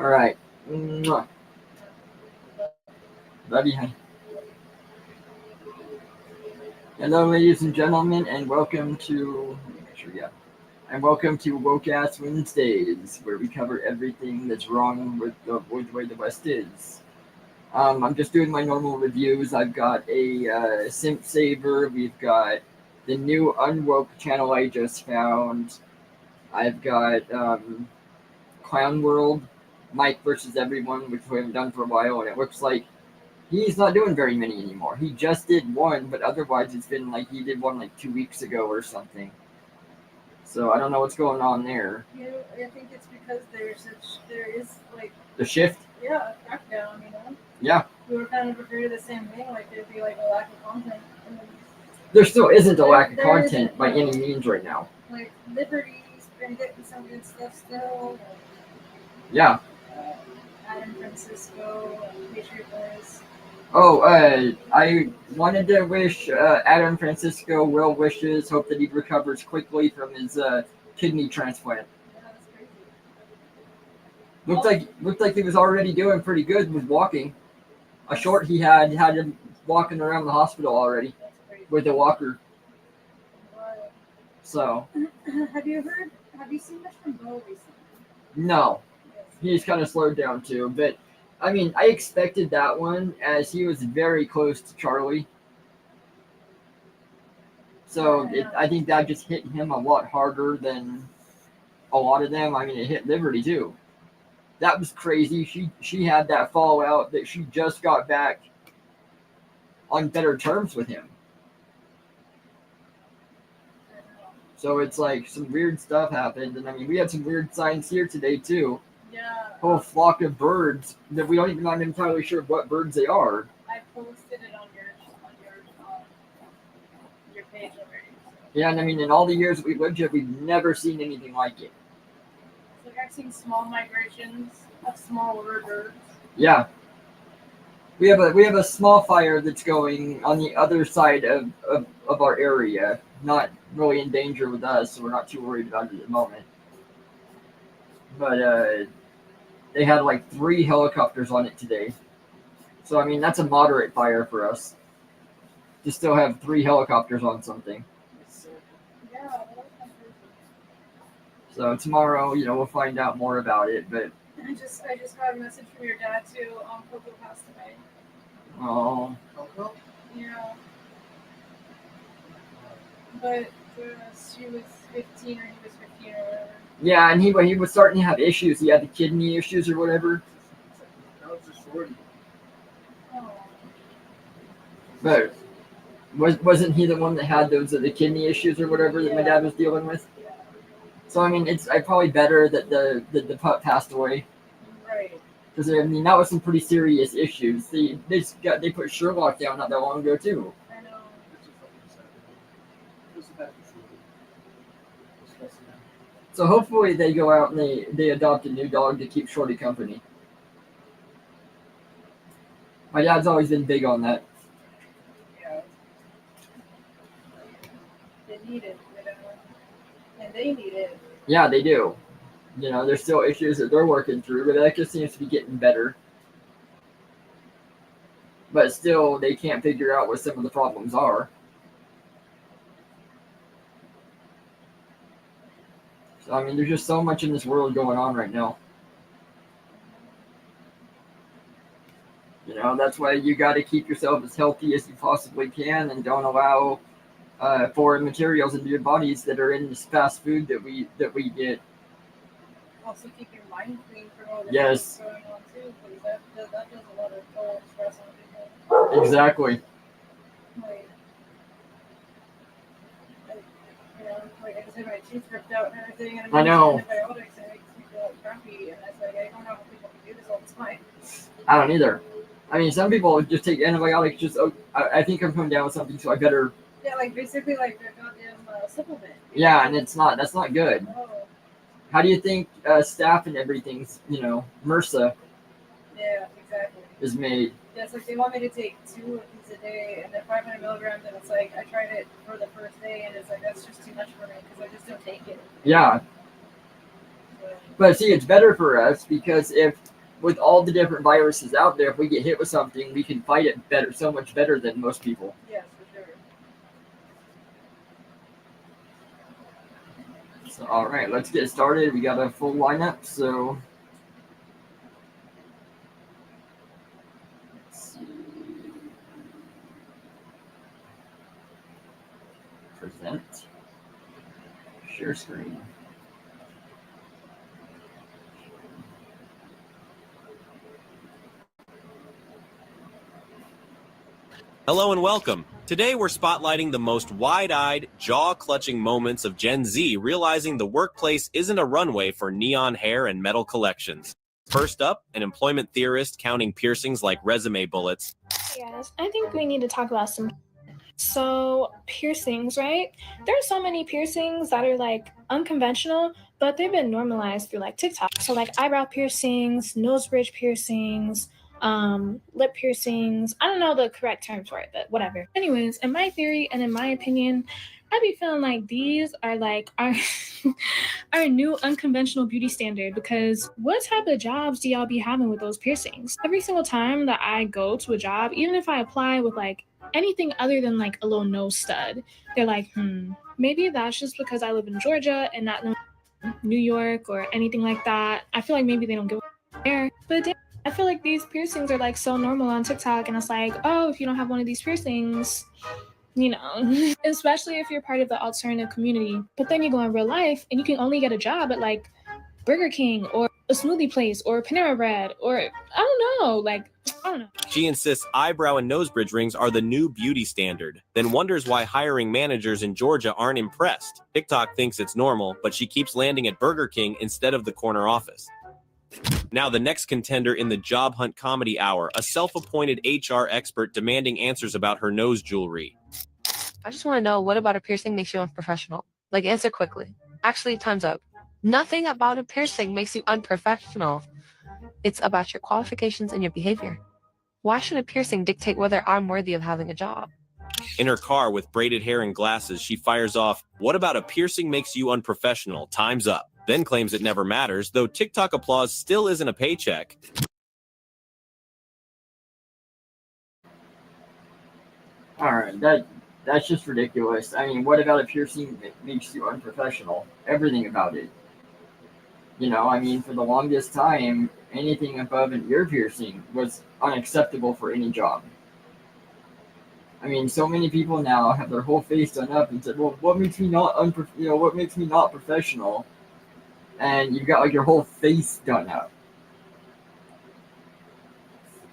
All right. Mwah. Love you, honey. Hello, ladies and gentlemen, and welcome to. Make sure, yeah. And welcome to Woke Ass Wednesdays, where we cover everything that's wrong with the way the West is. I'm just doing my normal reviews. I've got a Simp Saver. We've got the new Unwoke channel I just found. I've got Clown World, Mike versus Everyone, which we haven't done for a while, and it looks like he's not doing very many anymore. He just did one, but otherwise it's been like he did one like 2 weeks ago or something. So I don't know what's going on there. I think it's because there is like The shift? a crackdown, Yeah. We were kind of afraid of the same thing, like there'd be like a lack of content. There still isn't a lack of There content isn't, by no. any means right now. Like Liberty's been getting some good stuff still. Yeah. Adam Francisco, Patriot Boys. Oh, I wanted to wish Adam Francisco well wishes. Hope that he recovers quickly from his kidney transplant. Yeah, that's crazy. Looked like he was already doing pretty good with walking. A short he had him walking around the hospital already That's crazy. with a walker. But, So have you seen much from Bo recently? no, Yes. he's kind of slowed down too. But I mean, I expected that one as he was very close to Charlie. So I think that just hit him a lot harder than a lot of them. I mean, it hit Liberty too. That was crazy. She had that fallout that she just got back on better terms with him. So it's like some weird stuff happened, and I mean, we had some weird signs here today too. Yeah. Whole flock of birds that we don't even not entirely sure what birds they are. I posted it on your page already. So. Yeah, and I mean, in all the years that we've lived here, we've never seen anything like it. Like I've seen small migrations of smaller birds. Yeah. We have a small fire that's going on the other side of our area. Not really in danger with us, so we're not too worried about it at the moment. But they had like 3 helicopters on it today. So I mean that's a moderate fire for us. To still have 3 helicopters on something. Yeah. So tomorrow, we'll find out more about it. But I just got a message from your dad too. Coco passed away. oh, Coco? Yeah. But she was 15 or he was 15 or whatever. yeah, and he was starting to have issues. He had the kidney issues or whatever. That was just 40. Oh. But wasn't he the one that had the kidney issues or whatever that my dad was dealing with? Yeah. So I mean, it's probably better that the pup passed away. Right. Because I mean, that was some pretty serious issues. They put Sherlock down not that long ago too. I know. So hopefully they go out and they adopt a new dog to keep Shorty company. My dad's always been big on that. Yeah. They need it, and they need it. Yeah, they do. There's still issues that they're working through, but that just seems to be getting better. But still, they can't figure out what some of the problems are. So, I mean, there's just so much in this world going on right now. That's why you got to keep yourself as healthy as you possibly can and don't allow foreign materials into your bodies that are in this fast food that we get. Also keep your mind clean for all the Yes. things going on too, because that does a lot of toll and stress on people. Exactly. Like I just had my teeth ripped out and everything, and I know. Antibiotics, and it makes me feel crappy, and it's like I don't know how people can do this all the time. I don't either. I mean, some people just take antibiotics. I think I'm coming down with something, so I better. Yeah, like basically like the goddamn supplement. Yeah, and that's not good. Oh. How do you think staph and everything's MRSA Yeah, exactly. is made? Yeah, it's like they want me to take 2 of these a day, and they're 500 milligrams, and it's like I tried it for the first day, and it's like that's just too much for me because I just don't take it. Yeah. So, But see, it's better for us because if with all the different viruses out there, if we get hit with something, we can fight it better, so much better than most people. Yes, for sure. So, all right, let's get started. We got a full lineup, so let's see. Present. Share screen. Hello and welcome. Today we're spotlighting the most wide-eyed, jaw-clutching moments of Gen Z realizing the workplace isn't a runway for neon hair and metal collections. First up, an employment theorist counting piercings like resume bullets. Hey guys, I think we need to talk about some. So, piercings, right? There are so many piercings that are like unconventional, but they've been normalized through like TikTok. So, like eyebrow piercings, nose bridge piercings, lip piercings. I don't know the correct terms for it, but whatever. Anyways, in my theory and in my opinion, I be feeling like these are like our new unconventional beauty standard, because what type of jobs do y'all be having with those piercings? Every single time that I go to a job, even if I apply with like anything other than like a little nose stud, they're like, maybe that's just because I live in Georgia and not New York or anything like that. I feel like maybe they don't give a care, but damn, I feel like these piercings are like so normal on TikTok, and it's like, oh, if you don't have one of these piercings, you know, especially if you're part of the alternative community. But then you go in real life and you can only get a job at like Burger King or a smoothie place or Panera Bread or I don't know, like, I don't know. She insists eyebrow and nose bridge rings are the new beauty standard, then wonders why hiring managers in Georgia aren't impressed. TikTok thinks it's normal, but she keeps landing at Burger King instead of the corner office. Now the next contender in the Job Hunt Comedy Hour, a self-appointed HR expert demanding answers about her nose jewelry. I just want to know, what about a piercing makes you unprofessional? Like, answer quickly. Actually, time's up. Nothing about a piercing makes you unprofessional. It's about your qualifications and your behavior. Why should a piercing dictate whether I'm worthy of having a job? In her car with braided hair and glasses, she fires off, "What about a piercing makes you unprofessional? Time's up." Then claims it never matters, though TikTok applause still isn't a paycheck. All right, that's just ridiculous. I mean, what about a piercing that makes you unprofessional? Everything about it. You know, I mean, for the longest time, anything above an ear piercing was unacceptable for any job. I mean, so many people now have their whole face done up and said, "Well, what makes me not what makes me not professional?" And you've got like your whole face done up.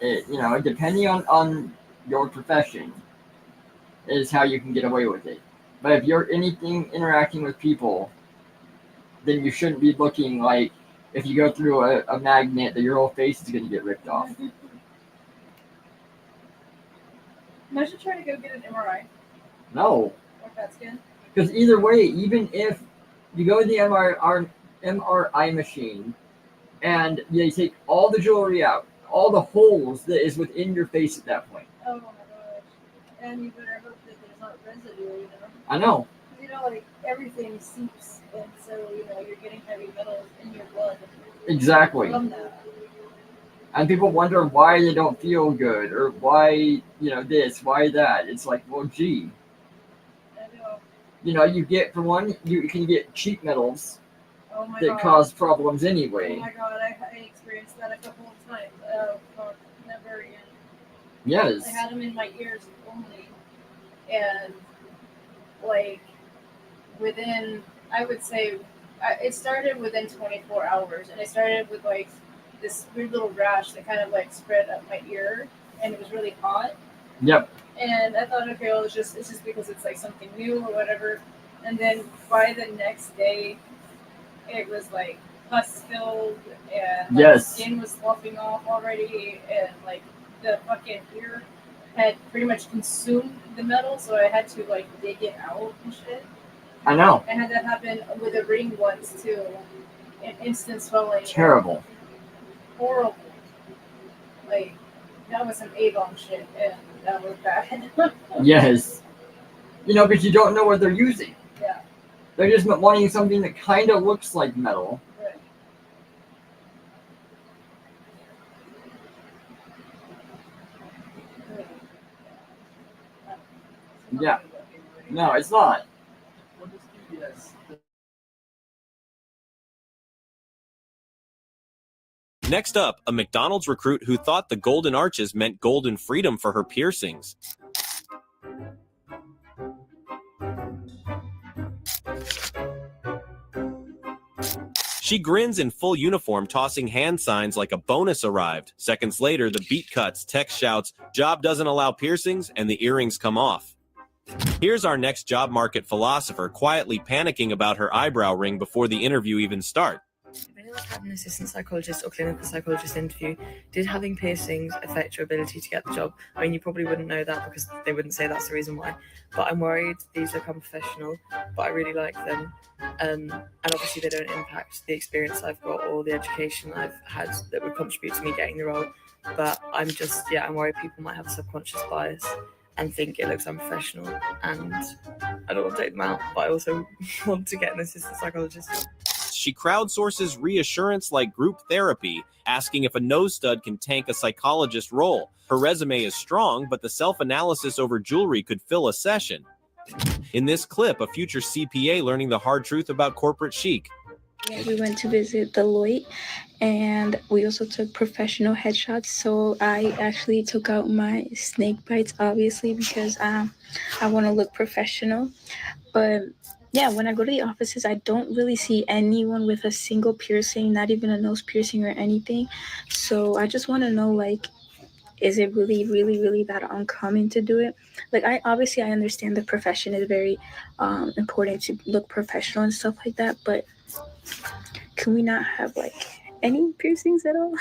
Depending on your profession, is how you can get away with it. But if you're anything interacting with people, then you shouldn't be looking like, if you go through a magnet, that your whole face is going to get ripped off. Imagine trying to go get an MRI No. or CAT scan. Because either way, even if you go to the MRI machine and they take all the jewelry out, all the holes that is within your face at that point. Oh my gosh. And you better hope that there's not residue, you know? I know. You know, like everything seeps, and so, you know, you're getting heavy metals in your blood. Exactly. From that. And people wonder why they don't feel good, or why, this, why that. It's like, well, gee. I know. You get, for one, you can get cheap metals Oh my that god. cause problems Oh anyway. my god, I experienced that a couple of times. Oh fuck, never again. Yes. I had them in my ears only, and like within, I would say, it started within 24 hours, and it started with like this weird little rash that kind of like spread up my ear, and it was really hot. Yep. And I thought, okay, well, it's just because it's like something new or whatever. And then by the next day, it was like pus filled, and my Yes. skin was sloughing off already, and like the fucking ear had pretty much consumed the metal, so I had to like dig it out and shit. I know. I had that happen with a ring once too. An instant swelling. Terrible. Horrible. Like, that was some Avon shit, and that was bad. Yes. Because you don't know what they're using. Yeah. They're just wanting something that kind of looks like metal. Right. No, it's not. What is yes? Next up, a McDonald's recruit who thought the golden arches meant golden freedom for her piercings. She grins in full uniform, tossing hand signs like a bonus arrived. Seconds later, the beat cuts, text shouts, "Job doesn't allow piercings," and the earrings come off. Here's our next job market philosopher quietly panicking about her eyebrow ring before the interview even starts. If anyone's had an assistant psychologist or clinical psychologist interview, did having piercings affect your ability to get the job? I mean, you probably wouldn't know that because they wouldn't say that's the reason why. But I'm worried these look unprofessional, but I really like them. And obviously they don't impact the experience I've got or the education I've had that would contribute to me getting the role. But I'm worried people might have a subconscious bias and think it looks unprofessional. And I don't want to take them out, but I also want to get an assistant psychologist. She crowdsources reassurance like group therapy, asking if a nose stud can tank a psychologist role. Her resume is strong, but the self-analysis over jewelry could fill a session. In this clip, a future CPA learning the hard truth about corporate chic. We went to visit Deloitte, and we also took professional headshots. So I actually took out my snake bites, obviously, because I want to look professional. But yeah, when I go to the offices, I don't really see anyone with a single piercing, not even a nose piercing or anything. So I just want to know, like, is it really, really, really that uncommon to do it? Like, I understand the profession is very important to look professional and stuff like that, but can we not have like any piercings at all?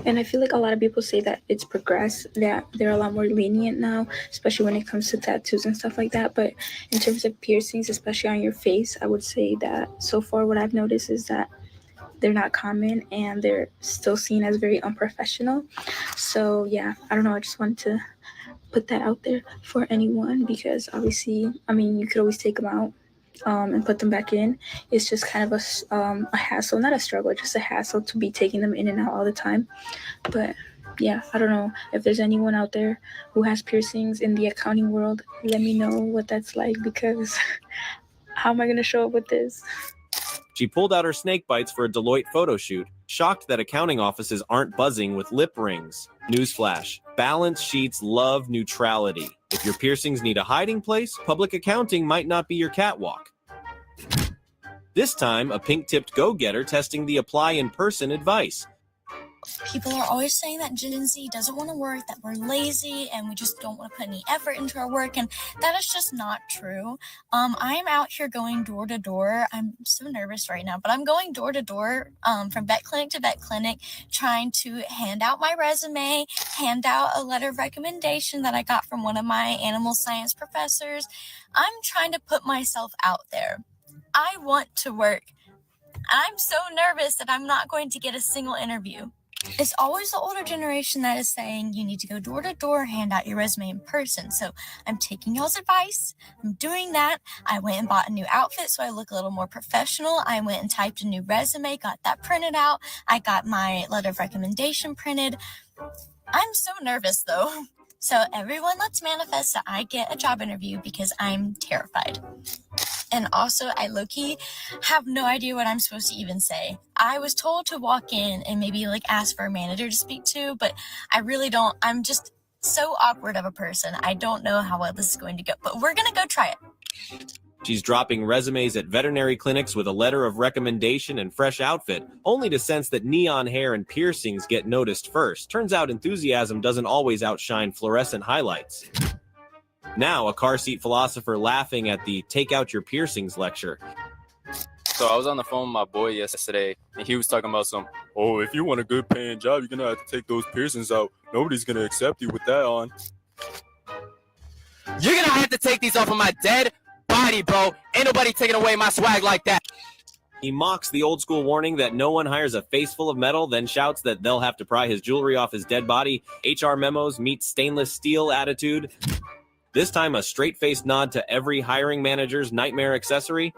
And I feel like a lot of people say that it's progressed, that they're a lot more lenient now, especially when it comes to tattoos and stuff like that. But in terms of piercings, especially on your face, I would say that so far what I've noticed is that they're not common and they're still seen as very unprofessional. So yeah, I don't know. I just wanted to put that out there for anyone because obviously, I mean, you could always take them out and put them back in. It's just kind of a hassle, not a struggle, just a hassle to be taking them in and out all the time. But yeah, I don't know if there's anyone out there who has piercings in the accounting world. Let me know what that's like because how am I going to show up with this? She pulled out her snake bites for a Deloitte photo shoot, shocked that accounting offices aren't buzzing with lip rings. Newsflash: balance sheets love neutrality. If your piercings need a hiding place, public accounting might not be your catwalk. This time, a pink-tipped go-getter testing the apply in person advice. People are always saying that Gen Z doesn't want to work, that we're lazy, and we just don't want to put any effort into our work, and that is just not true. I'm out here going door to door. I'm so nervous right now, but I'm going door to door from vet clinic to vet clinic, trying to hand out my resume, hand out a letter of recommendation that I got from one of my animal science professors. I'm trying to put myself out there. I want to work. I'm so nervous that I'm not going to get a single interview. It's always the older generation that is saying you need to go door to door, hand out your resume in person. So I'm taking y'all's advice. I'm doing that. I went and bought a new outfit so I look a little more professional. I went and typed a new resume, got that printed out. I got my letter of recommendation printed. I'm so nervous though. So everyone, let's manifest that I get a job interview because I'm terrified. And also, I low-key have no idea what I'm supposed to even say. I was told to walk in and maybe like ask for a manager to speak to, but I really don't. I'm just so awkward of a person. I don't know how well this is going to go, but we're going to go try it. She's dropping resumes at veterinary clinics with a letter of recommendation and fresh outfit, only to sense that neon hair and piercings get noticed first. Turns out enthusiasm doesn't always outshine fluorescent highlights. Now, a car seat philosopher laughing at the "take out your piercings" lecture. So I was on the phone with my boy yesterday, and he was talking about if you want a good paying job, you're going to have to take those piercings out. Nobody's going to accept you with that on. You're going to have to take these off of my dead body, bro. Ain't nobody taking away my swag like that. He mocks the old school warning that no one hires a face full of metal, then shouts that they'll have to pry his jewelry off his dead body. HR memos meet stainless steel attitude. This time, a straight-faced nod to every hiring manager's nightmare accessory.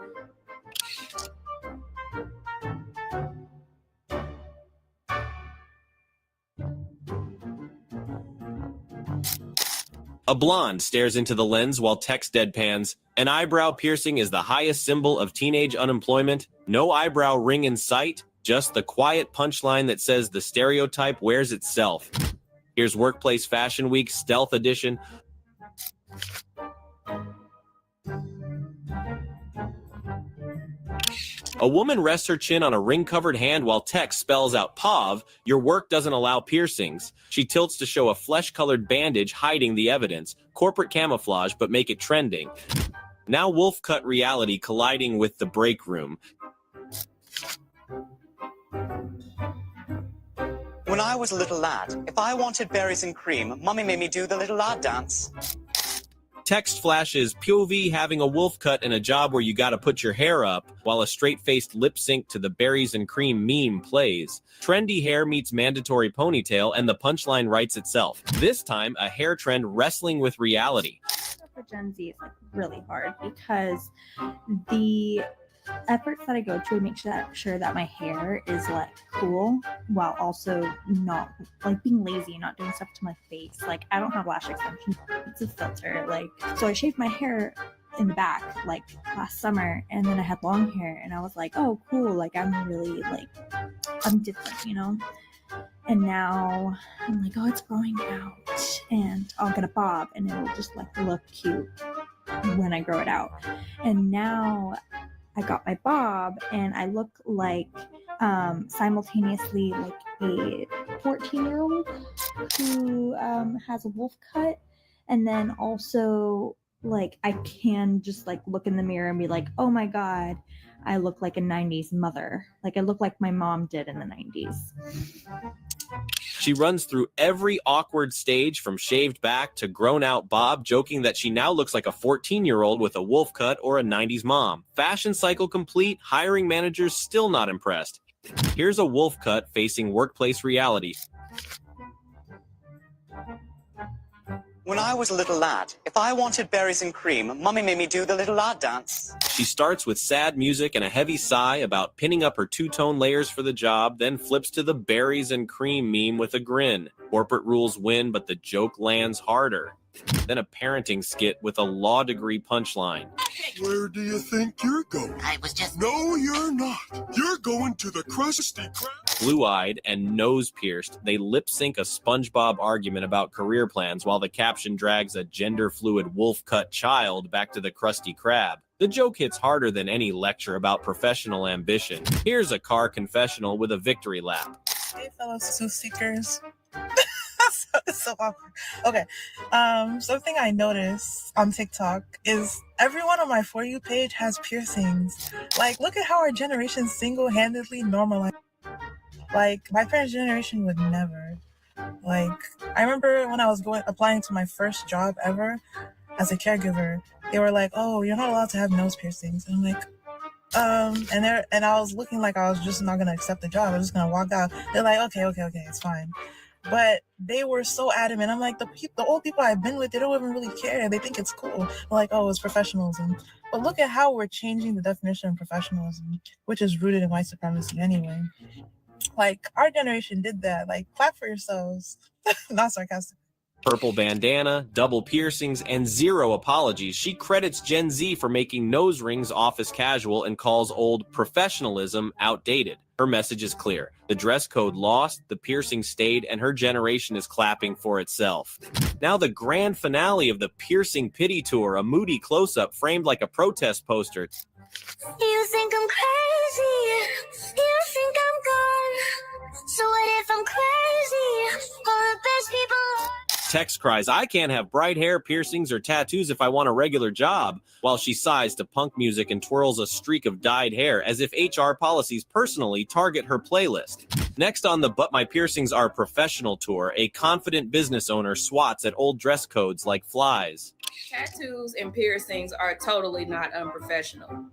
A blonde stares into the lens while text deadpans, An eyebrow piercing is the highest symbol of teenage unemployment. No eyebrow ring in sight, just the quiet punchline that says the stereotype wears itself. Here's Workplace Fashion Week Stealth Edition. A woman rests her chin on a ring-covered hand while text spells out POV, your work doesn't allow piercings. She tilts to show a flesh-colored bandage hiding the evidence. Corporate camouflage, but make it trending. Now wolf cut reality colliding with the break room. When I was a little lad, if I wanted berries and cream, Mummy made me do the little lad dance. Text flashes POV having a wolf cut and a job where you gotta put your hair up, while a straight-faced lip sync to the berries and cream meme plays. Trendy hair meets mandatory ponytail and the punchline writes itself. This time, a hair trend wrestling with reality. For Gen Z, it's like really hard because the efforts that I go to make sure that my hair is like cool while also not like being lazy and not doing stuff to my face. Like I don't have lash extensions, it's a filter. Like so I shaved my hair in the back like last summer and then I had long hair and I was like, oh cool, like I'm really like I'm different, you know? And now I'm like, oh, it's growing out and I'll get a bob and it'll just like look cute when I grow it out. And now I got my bob and I look like simultaneously like a 14-year-old who has a wolf cut, and then also like I can just like look in the mirror and be like, oh my god, I look like a 90s mother. Like I look like my mom did in the 90s. She runs through every awkward stage from shaved back to grown out bob, joking that she now looks like a 14-year-old with a wolf cut or a 90s mom. Fashion cycle complete, hiring managers still not impressed. Here's a wolf cut facing workplace reality. When I was a little lad, if I wanted berries and cream, Mummy made me do the little lad dance. She starts with sad music and a heavy sigh about pinning up her two-tone layers for the job, then flips to the berries and cream meme with a grin. Corporate rules win, but the joke lands harder. Then a parenting skit with a law degree punchline. Where do you think you're going? I was just... No, you're not. You're going to the Krusty Krab. Blue-eyed and nose-pierced, they lip-sync a SpongeBob argument about career plans while the caption drags a gender-fluid wolf-cut child back to the Krusty Krab. The joke hits harder than any lecture about professional ambition. Here's a car confessional with a victory lap. Hey, fellow truth seekers. so awkward. Okay. Something I noticed on TikTok is everyone on my For You page has piercings. Like, look at how our generation single-handedly normalized. Like, my parents' generation would never. Like, I remember when I was applying to my first job ever as a caregiver, they were like, oh, you're not allowed to have nose piercings. And I'm like, and I was looking like I was just not gonna accept the job. I was just gonna walk out. They're like, okay, it's fine. But they were so adamant. I'm like, the old people I've been with, they don't even really care. They think it's cool. They're like, oh, it's professionalism. But look at how we're changing the definition of professionalism, which is rooted in white supremacy anyway. Like, our generation did that. Like, clap for yourselves. Not sarcastic. Purple bandana, double piercings, and zero apologies. She credits Gen Z for making nose rings office casual and calls old professionalism outdated. Her message is clear. The dress code lost, the piercing stayed, and her generation is clapping for itself. Now the grand finale of the Piercing Pity Tour, a moody close-up framed like a protest poster. You think I'm crazy, you think I'm gone. So what if I'm crazy? All the best people... Text cries, I can't have bright hair, piercings, or tattoos if I want a regular job, while she sighs to punk music and twirls a streak of dyed hair as if HR policies personally target her playlist. Next on the But My Piercings Are Professional tour, a confident business owner swats at old dress codes like flies. Tattoos and piercings are totally not unprofessional.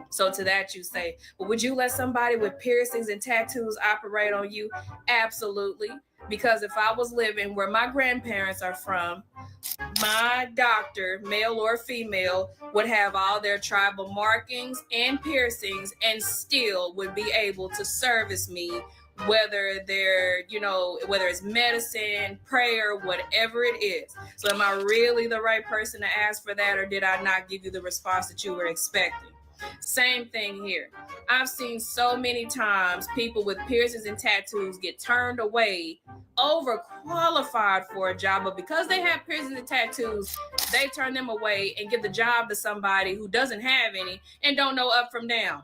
So to that you say, well, would you let somebody with piercings and tattoos operate on you? Absolutely. Because if I was living where my grandparents are from, my doctor, male or female, would have all their tribal markings and piercings and still would be able to service me whether they're, whether it's medicine, prayer, whatever it is. So am I really the right person to ask for that, or did I not give you the response that you were expecting? Same thing here. I've seen so many times people with piercings and tattoos get turned away, overqualified for a job, but because they have piercings and tattoos, they turn them away and give the job to somebody who doesn't have any and don't know up from down.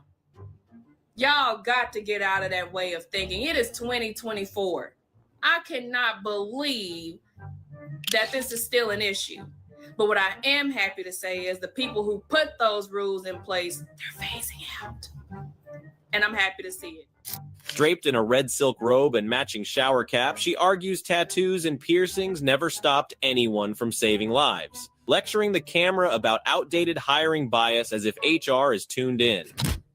Y'all got to get out of that way of thinking. It is 2024. I cannot believe that this is still an issue. But what I am happy to say is the people who put those rules in place, they're phasing out. And I'm happy to see it. Draped in a red silk robe and matching shower cap, she argues tattoos and piercings never stopped anyone from saving lives, lecturing the camera about outdated hiring bias as if HR is tuned in.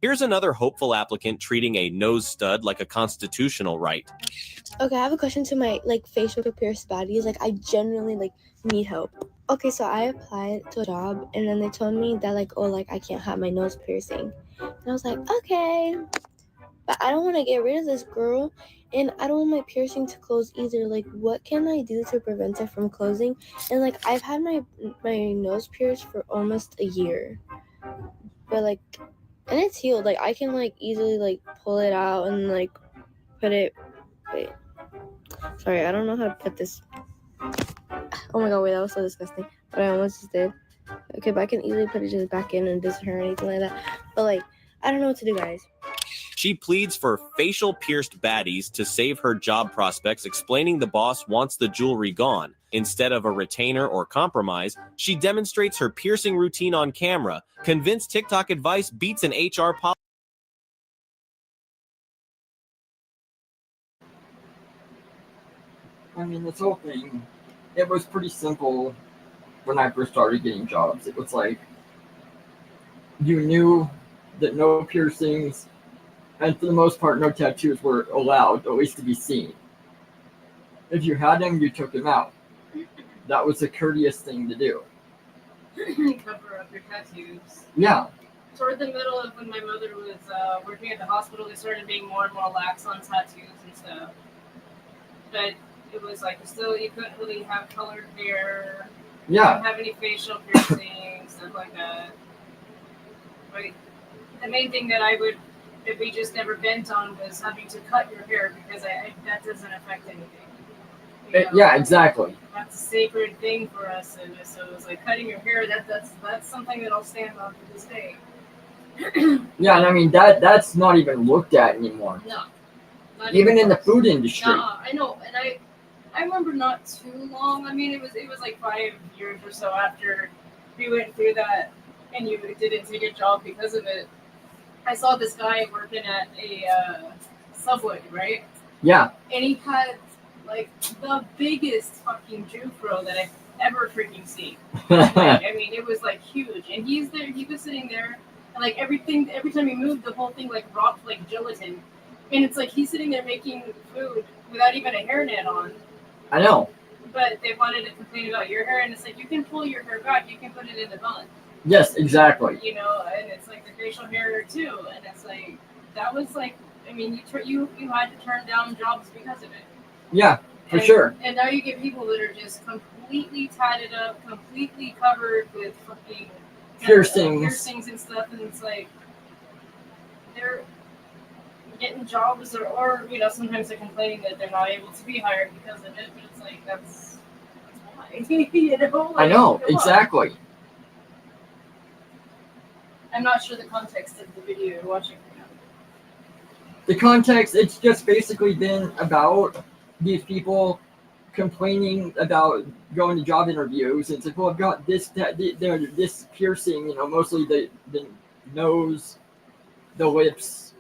Here's another hopeful applicant treating a nose stud like a constitutional right. Okay, I have a question to my facial pierced bodies. I genuinely need help. Okay, so I applied to a job and then they told me that I can't have my nose piercing. And I was like, okay, but I don't want to get rid of this, girl, and I don't want my piercing to close either. What can I do to prevent it from closing? And I've had my nose pierced for almost a year, but and it's healed. I can easily pull it out and put it. Wait, sorry, I don't know how to put this. Oh my god, wait, that was so disgusting. But I almost just did. Okay, but I can easily put it just back in and it doesn't hurt or anything like that. But I don't know what to do, guys. She pleads for facial pierced baddies to save her job prospects, explaining the boss wants the jewelry gone. Instead of a retainer or compromise, she demonstrates her piercing routine on camera, convinced TikTok advice beats an HR policy. I mean, this whole thing, it was pretty simple when I first started getting jobs. It was you knew that no piercings and for the most part no tattoos were allowed, at least to be seen. If you had them, you took them out. That was a courteous thing to do. Cover up your tattoos. Yeah. Toward the middle of when my mother was working at the hospital, they started being more and more lax on tattoos and stuff. But it was you couldn't really have colored hair. Yeah. You couldn't have any facial piercings, stuff like that. But the main thing that we just never bent on was having to cut your hair because that doesn't affect anything. Yeah, exactly. That's a sacred thing for us, and so it was cutting your hair. That's something that I'll stand on to this day. Yeah, and I mean that's not even looked at anymore. No. Even in the food industry. I know, and I remember not too long. I mean, it was 5 years or so after we went through that, and you didn't take a job because of it. I saw this guy working at a Subway, right? Yeah. And he had the biggest fucking Jufro that I've ever freaking seen. I mean, it was huge, and he was sitting there, and every time he moved, the whole thing rocked like gelatin. And it's he's sitting there making food without even a hairnet on. I know. But they wanted to complain about your hair, and it's you can pull your hair back, you can put it in the bun. Yes, exactly. And it's the facial hair too, and it's that was I mean, you had to turn down jobs because of it. Yeah, for sure. And now you get people that are just completely tatted up, completely covered with fucking piercings and stuff, and it's they're getting jobs or sometimes they're complaining that they're not able to be hired because of it, but it's that's why. I know, exactly. I'm not sure the context of the video you're watching right now. The context, it's just basically been about these people complaining about going to job interviews. It's well, I've got this piercing, mostly the nose, the lips.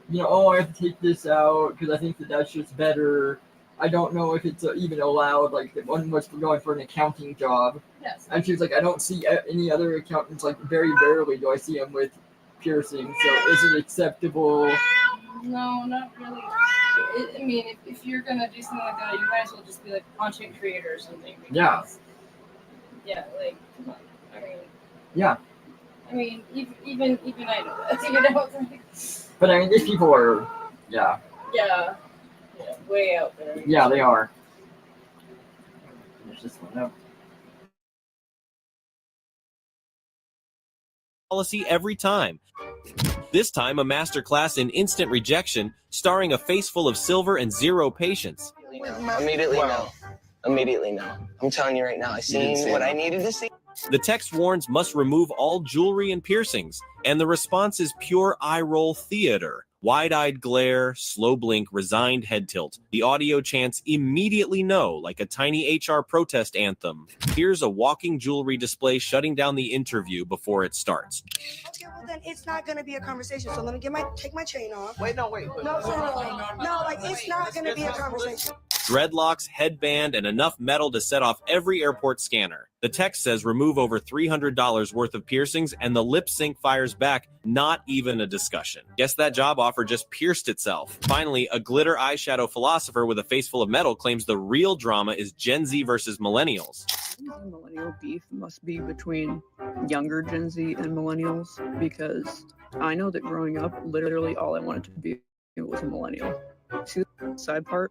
I have to take this out because I think that's just better. I don't know if it's even allowed. The one was going for an accounting job. Yes. And she was I don't see any other accountants. Very rarely do I see them with piercing. So is it acceptable? No, not really. I mean, if you're gonna do something like that, you might as well just be a content creator or something. Yeah. Yeah, come on. I mean. Yeah. I mean, even I know that. But I mean, these people are, yeah. Yeah. way out there. Yeah, they are. Finish this one up. Policy every time. This time, a masterclass in instant rejection, starring a face full of silver and zero patience. Immediately no. Immediately no. I'm telling you right now, I seen what I needed to see. The text warns must remove all jewelry and piercings, and the response is pure eye-roll theater. Wide-eyed glare, slow blink, resigned head tilt. The audio chants immediately no, like a tiny HR protest anthem. Here's a walking jewelry display shutting down the interview before it starts. Okay, well then it's not gonna be a conversation. So let me take my chain off. Wait, no, like it's not gonna be a conversation. Dreadlocks, headband, and enough metal to set off every airport scanner. The text says remove over $300 worth of piercings, and the lip sync fires back, not even a discussion. Guess that job offer just pierced itself. Finally, a glitter eyeshadow philosopher with a face full of metal claims the real drama is Gen Z versus millennials. Millennial beef must be between younger Gen Z and millennials, because I know that growing up, literally all I wanted to be was a millennial. See the side part?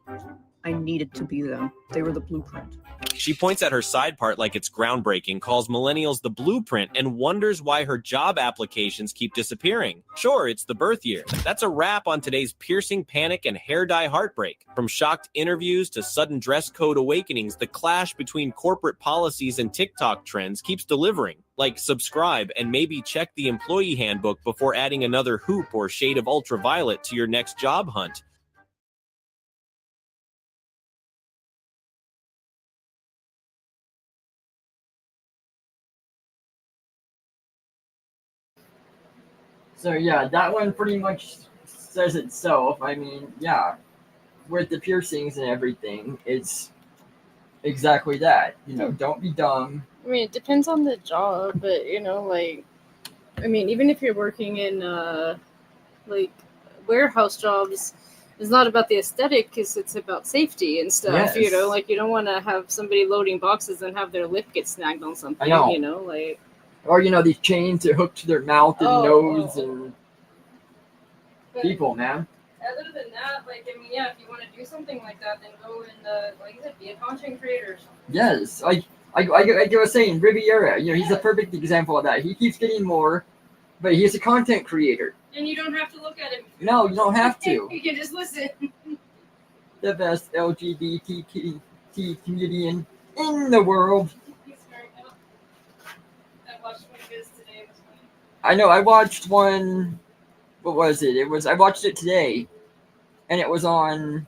I needed to be them. They were the blueprint. She points at her side part like it's groundbreaking, calls millennials the blueprint, and wonders why her job applications keep disappearing. Sure, it's the birth year. That's a wrap on today's piercing panic and hair dye heartbreak. From shocked interviews to sudden dress code awakenings, the clash between corporate policies and TikTok trends keeps delivering. Like, subscribe and maybe check the employee handbook before adding another hoop or shade of ultraviolet to your next job hunt. So yeah, that one pretty much says itself. I mean, yeah, with the piercings and everything, it's exactly that. You know, don't be dumb. I mean, it depends on the job, but you know, like, I mean, even if you're working in like warehouse jobs, it's not about the aesthetic, because it's about safety and stuff. Yes. You know, like you don't want to have somebody loading boxes and have their lip get snagged on something. I know. You know, like. Or, you know, these chains that hook to their mouth and nose and people, man. Other than that, like, I mean, yeah, if you want to do something like that, then go and, like you said, be a content creator or something. Yes, like I was saying, Riviera, you know, he's a perfect example of that. He keeps getting more, but he's a content creator. And you don't have to look at him. No, you don't have to. You can just listen. The best LGBT comedian in the world. I know, I watched one, what was it? I watched it today, and it was on,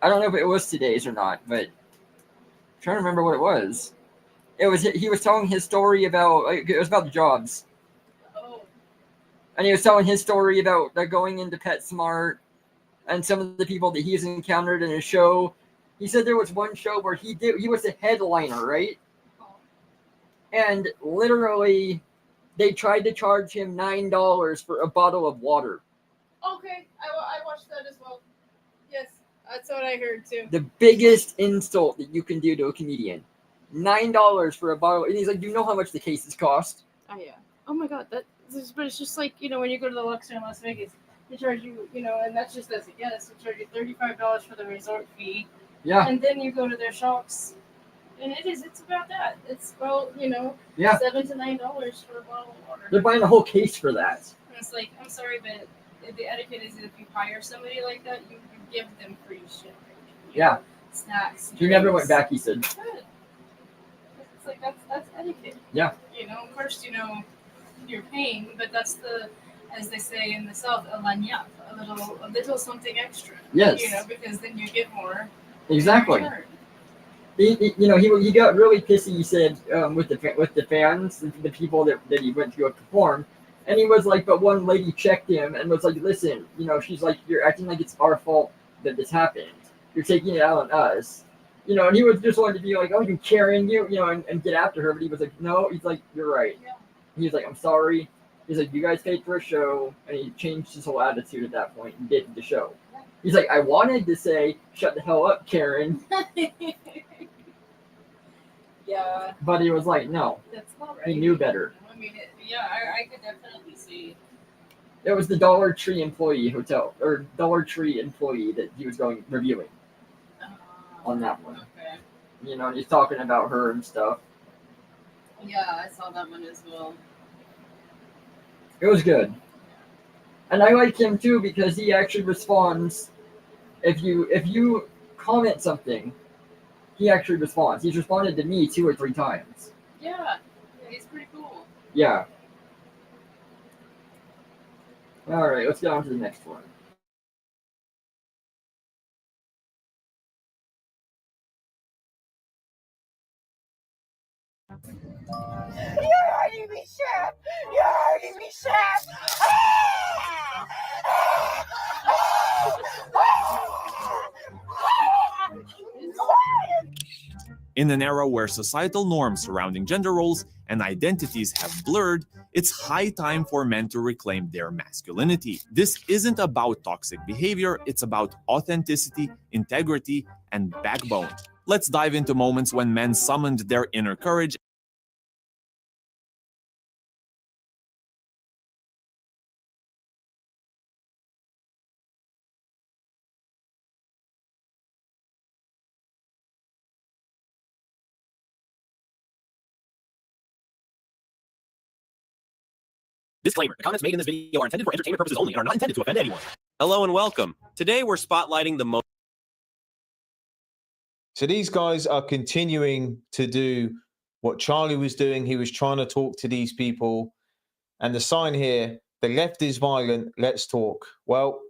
I don't know if it was today's or not, but I'm trying to remember what it was. He was telling his story about, it was about the jobs. And he was telling his story about going into PetSmart and some of the people that he's encountered in a show. He said there was one show where he was the headliner, right? And literally, they tried to charge him $9 for a bottle of water. Okay, I watched that as well. Yes, that's what I heard too. The biggest insult that you can do to a comedian. $9 for a bottle. And he's like, do you know how much the cases cost? Oh, yeah. Oh, my God. But it's just like, you know, when you go to the Luxor in Las Vegas, they charge you, you know, and that's just as a guess, they charge you $35 for the resort fee. Yeah. And then you go to their shops. And it's about that. It's about, you know, Yeah. $7 to $9 for a bottle of water. They're buying a whole case for that. And it's like, I'm sorry, but the etiquette is that if you hire somebody like that, you give them free shit. Yeah. Snacks. He never drinks. went back, he said. Good. It's like, that's etiquette. Yeah. You know, of course, you know, you're paying, but that's as they say in the South, a lagniappe, a little something extra. Yes. You know, because then you get more. Exactly. He got really pissy, he said, with the fans, the people that he went to go perform. And he was like, but one lady checked him and was like, listen, you know, she's like, you're acting like it's our fault that this happened. You're taking it out on us. You know, and he was just wanting to be like, oh, you Karen, you know, and get after her. But he was like, no, he's like, you're right. Yeah. He was like, I'm sorry. He's like, you guys paid for a show. And he changed his whole attitude at that point and did the show. He's like, I wanted to say, shut the hell up, Karen. Yeah. But he was like, no. That's not right. He knew better. I mean, I could definitely see. It was the Dollar Tree employee that he was going reviewing. on that one. Okay. You know, he's talking about her and stuff. Yeah, I saw that one as well. It was good. And I like him too because he actually responds. If you comment something, he actually responds. He's responded to me 2 or 3 times. Yeah, he's pretty cool. Yeah. All right, let's get on to the next one. You're hurting me, Chef! You're hurting me, Chef! In an era where societal norms surrounding gender roles and identities have blurred, it's high time for men to reclaim their masculinity. This isn't about toxic behavior, it's about authenticity, integrity, and backbone. Let's dive into moments when men summoned their inner courage. Disclaimer, the comments made in this video are intended for entertainment purposes only and are not intended to offend anyone. Hello and welcome. Today we're spotlighting the most... So these guys are continuing to do what Charlie was doing. He was trying to talk to these people. And the sign here, the left is violent, let's talk. Well,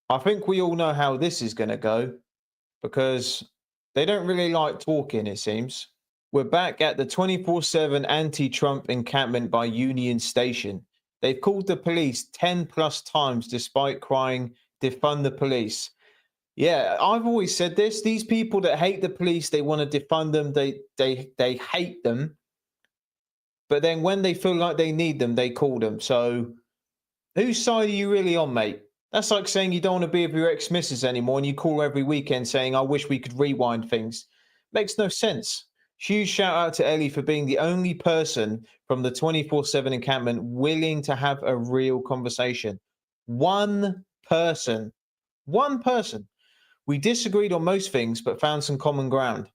I think we all know how this is going to go because they don't really like talking, it seems. We're back at the 24/7 anti-Trump encampment by Union Station. They've called the police 10 plus times despite crying, defund the police. Yeah, I've always said this. These people that hate the police, they want to defund them. They hate them. But then when they feel like they need them, they call them. So whose side are you really on, mate? That's like saying you don't want to be with your ex-missus anymore and you call every weekend saying, I wish we could rewind things. Makes no sense. Huge shout out to Ellie for being the only person from the 24/7 encampment willing to have a real conversation. One person. We disagreed on most things, but found some common ground.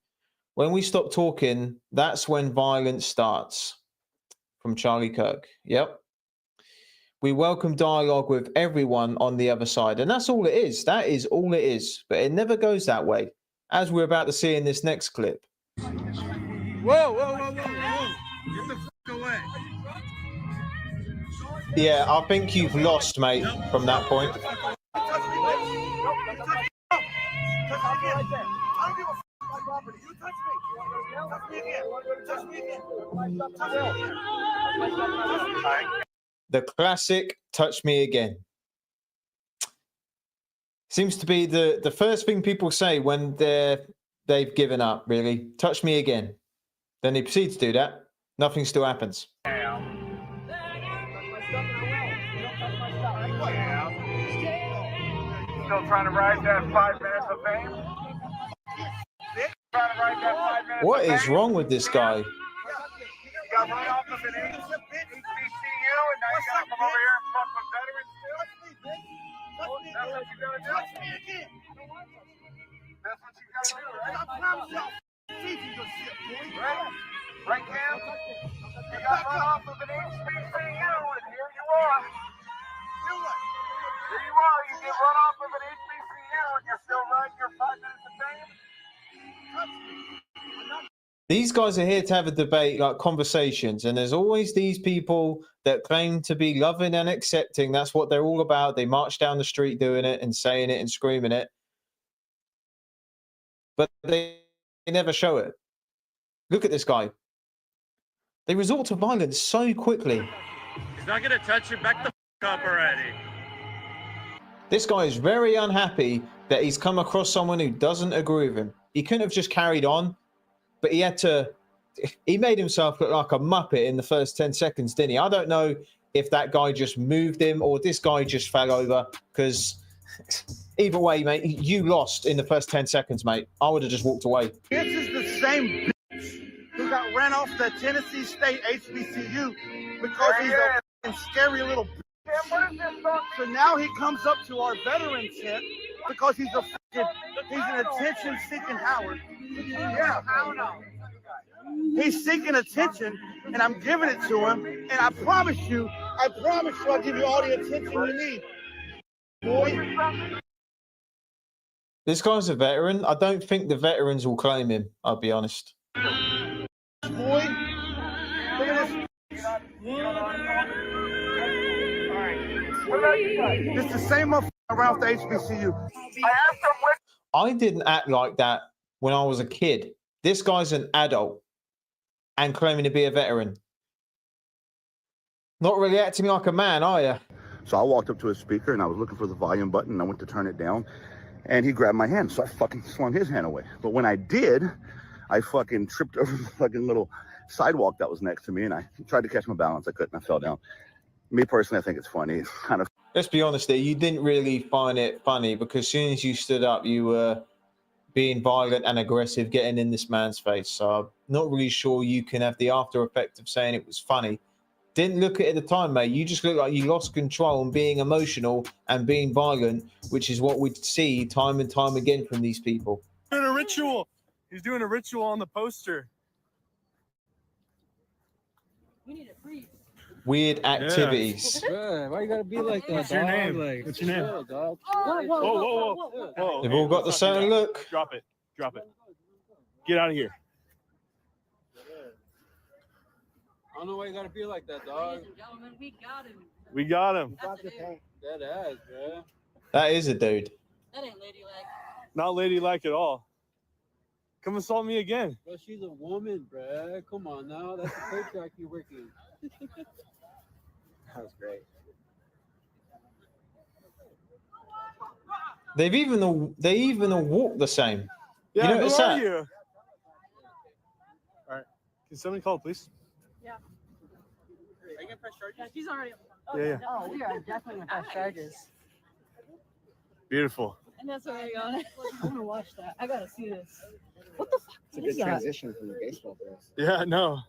When we stop talking, that's when violence starts. From Charlie Kirk. Yep. We welcome dialogue with everyone on the other side. And that's all it is. That is all it is. But it never goes that way, as we're about to see in this next clip. Whoa, whoa, whoa, whoa, whoa. Get the f away. Yeah, I think you've lost, mate, from that point. The classic touch me again. Seems to be the first thing people say when they've given up, really. Touch me again. Then they proceed to do that. Nothing still happens. Still trying to ride that 5 minutes of fame? Trying to ride that 5 minutes What of is fame? wrong with this guy? You got run off of an HBCU and now you gotta come over here and fuck with veterans too? That's what you gotta do? That's what you gotta do, right? Right, Cam? You got run off of an HBCU and here you are. Here you are, you get run off of an HBCU and you're still riding your 5 minutes of fame? These guys are here to have a debate, like conversations, and there's always these people that claim to be loving and accepting. That's what they're all about. They march down the street doing it and saying it and screaming it, but they never show it. Look at this guy. They resort to violence so quickly. He's not gonna touch you. Back the f up already. This guy is very unhappy that he's come across someone who doesn't agree with him. He couldn't have just carried on, but he made himself look like a muppet in the first 10 seconds, didn't he? I don't know if that guy just moved him or this guy just fell over, because either way, mate, you lost in the first 10 seconds, mate. I would have just walked away. This is the same bitch who got ran off the Tennessee State HBCU because he's a f***ing scary little bitch. So now he comes up to our veterans tent because he's a He's an attention-seeking Howard. Yeah. He's seeking attention, and I'm giving it to him. And I promise you, I'll give you all the attention you need. Boy. This guy's a veteran. I don't think the veterans will claim him, I'll be honest. Boy. Look at this. It's the same motherfucker around the HBCU. I didn't act like that when I was a kid. This guy's an adult and claiming to be a veteran. Not really acting like a man, are you? So I walked up to his speaker and I was looking for the volume button and I went to turn it down and he grabbed my hand. So I fucking swung his hand away. But when I did, I fucking tripped over the fucking little sidewalk that was next to me and I tried to catch my balance. I couldn't. I fell down. Me personally, I think it's funny. It's kind of. Let's be honest there. You didn't really find it funny because as soon as you stood up, you were being violent and aggressive, getting in this man's face. So I'm not really sure you can have the after effect of saying it was funny. Didn't look at it at the time, mate. You just look like you lost control and being emotional and being violent, which is what we see time and time again from these people. Doing a ritual. He's doing a ritual on the poster. We need to freeze. Weird activities. Yeah. Why you gotta be like that? What's your name? Like, What's your name? chill, dog. Whoa. They've all got the same look. Drop it. Get out of here. I don't know why you gotta be like that, dog. Ladies and gentlemen, We got him. That ass, bro. That is a dude. That ain't ladylike. Not ladylike at all. Come assault me again. Bro, she's a woman, bro. Come on now. That's the patriarchy you're working. That was great. They even walk the same. Yeah, you who notice are that? you? All right. Can somebody call the police? Yeah. Are you gonna press charges? Yeah, she's already. Yeah. Oh, we are definitely gonna press charges. Beautiful. And that's where I got it. I want to watch that. I gotta see this. What the fuck? It's a good transition from the baseball players. Yeah, no.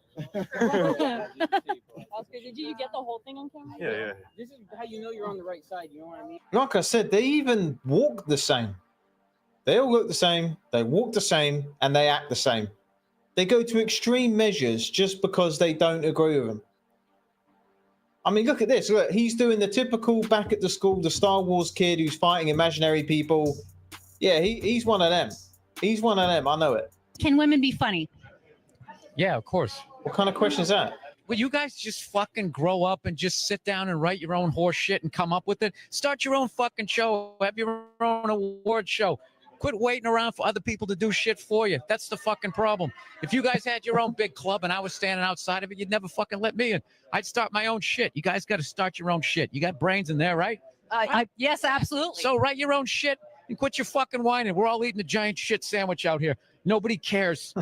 Oscar, did you get the whole thing on camera? Yeah. This is how you know you're on the right side. You know what I mean? Like I said, they even walk the same. They all look the same, they walk the same, and they act the same. They go to extreme measures just because they don't agree with them. I mean, look at this. Look, he's doing the typical back at the school, the Star Wars kid who's fighting imaginary people. Yeah, he's one of them. He's one of them. I know it. Can women be funny? Yeah, of course. What kind of question is that? Will you guys just fucking grow up and just sit down and write your own horse shit and come up with it? Start your own fucking show. Have your own award show. Quit waiting around for other people to do shit for you. That's the fucking problem. If you guys had your own big club and I was standing outside of it, you'd never fucking let me in. I'd start my own shit. You guys got to start your own shit. You got brains in there, right? Yes, absolutely. So write your own shit and quit your fucking whining. We're all eating a giant shit sandwich out here. Nobody cares.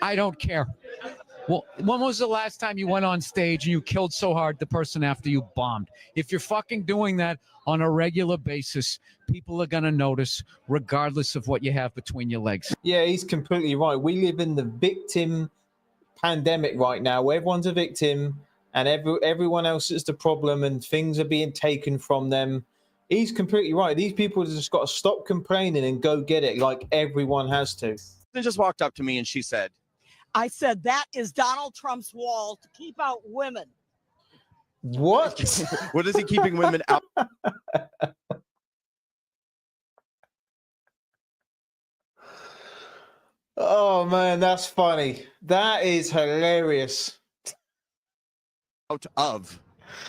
I don't care. Well, when was the last time you went on stage and you killed so hard the person after you bombed? If you're fucking doing that on a regular basis, people are going to notice regardless of what you have between your legs. Yeah, he's completely right. We live in the victim pandemic right now where everyone's a victim and everyone else is the problem and things are being taken from them. He's completely right. These people have just got to stop complaining and go get it like everyone has to. She just walked up to me and she said, I said, that is Donald Trump's wall to keep out women. What? What is he keeping women out? Oh, man, that's funny. That is hilarious. Out of.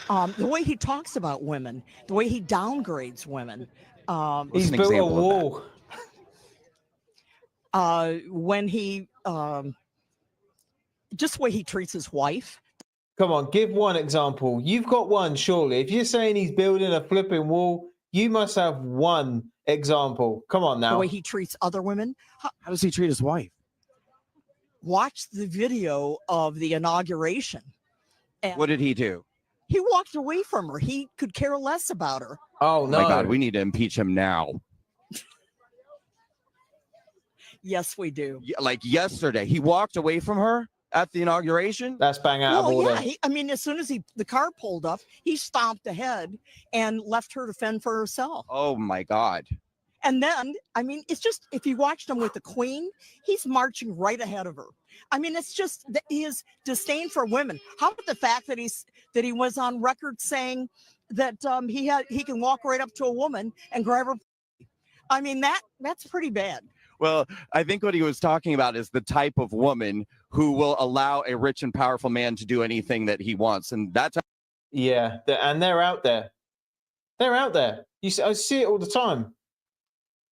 The way he talks about women, the way he downgrades women. He's built a wall. When he, just the way he treats his wife. Come on, give one example. You've got one, surely. If you're saying he's building a flipping wall, you must have one example. Come on now. The way he treats other women. How does he treat his wife? Watch the video of the inauguration. And What did he do? he walked away from her. He could care less about her. Oh, no. My God, we need to impeach him now. Yes, we do. Like yesterday, he walked away from her at the inauguration. That's bang out of order. Yeah, I mean, as soon as the car pulled up, he stomped ahead and left her to fend for herself. Oh my God. And then, I mean, it's just, if you watched him with the Queen, he's marching right ahead of her. I mean, it's just his disdain for women. How about the fact that he was on record saying that he can walk right up to a woman and grab her. I mean, that's pretty bad. Well, I think what he was talking about is the type of woman who will allow a rich and powerful man to do anything that he wants. And that's Yeah, and they're out there. They're out there. I see it all the time.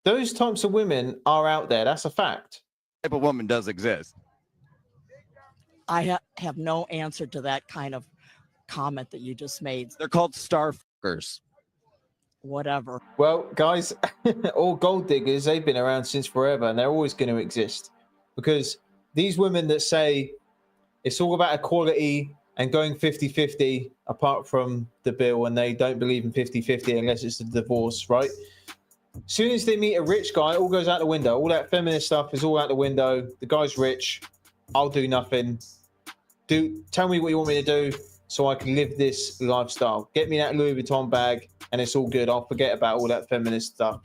Those types of women are out there. That's a fact. Type of woman does exist. I have no answer to that kind of comment that you just made. They're called star fuckers. Whatever. Well, guys, all gold diggers, they've been around since forever, and they're always going to exist. Because these women that say it's all about equality and going 50-50 apart from the bill, and they don't believe in 50-50 unless it's a divorce, right? As soon as they meet a rich guy, it all goes out the window. All that feminist stuff is all out the window. The guy's rich. I'll do nothing. Tell me what you want me to do so I can live this lifestyle. Get me that Louis Vuitton bag and it's all good. I'll forget about all that feminist stuff.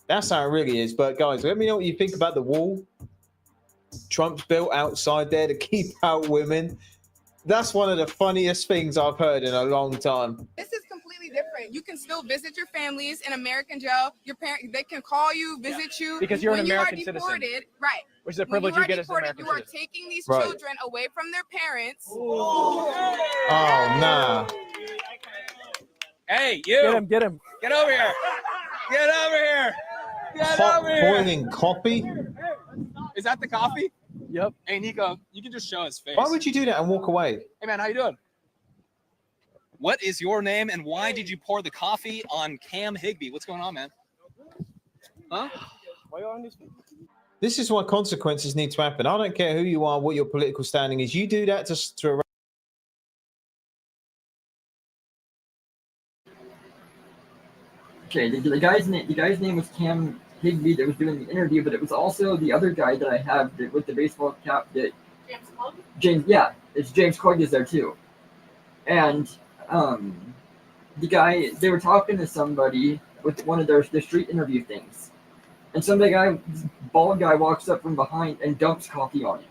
That's how it really is. But guys, let me know what you think about the wall Trump's built outside there to keep out women. That's one of the funniest things I've heard in a long time. This is completely different. You can still visit your families in American jail. Your parents, they can call you, visit you. Because you're an American citizen. Right. Which is a privilege you get as an American citizen. You are taking these children away from their parents. Oh, nah. Hey, you. Get him. Get over here. Get over here. Get over here. Boiling coffee? Is that the coffee? Yep. Hey, Nico, you can just show his face. Why would you do that and walk away? Hey, man, how you doing? What is your name and why did you pour the coffee on Cam Higbee? What's going on, man? Huh? Why are you on this? This is why consequences need to happen. I don't care who you are, what your political standing is. You do that to Okay, the guy's name was Cam Higbee that was doing the interview, but it was also the other guy that I have with the baseball cap that James Clegg is there too. And the guy, they were talking to somebody with one of their street interview things. And some bald guy walks up from behind and dumps coffee on him.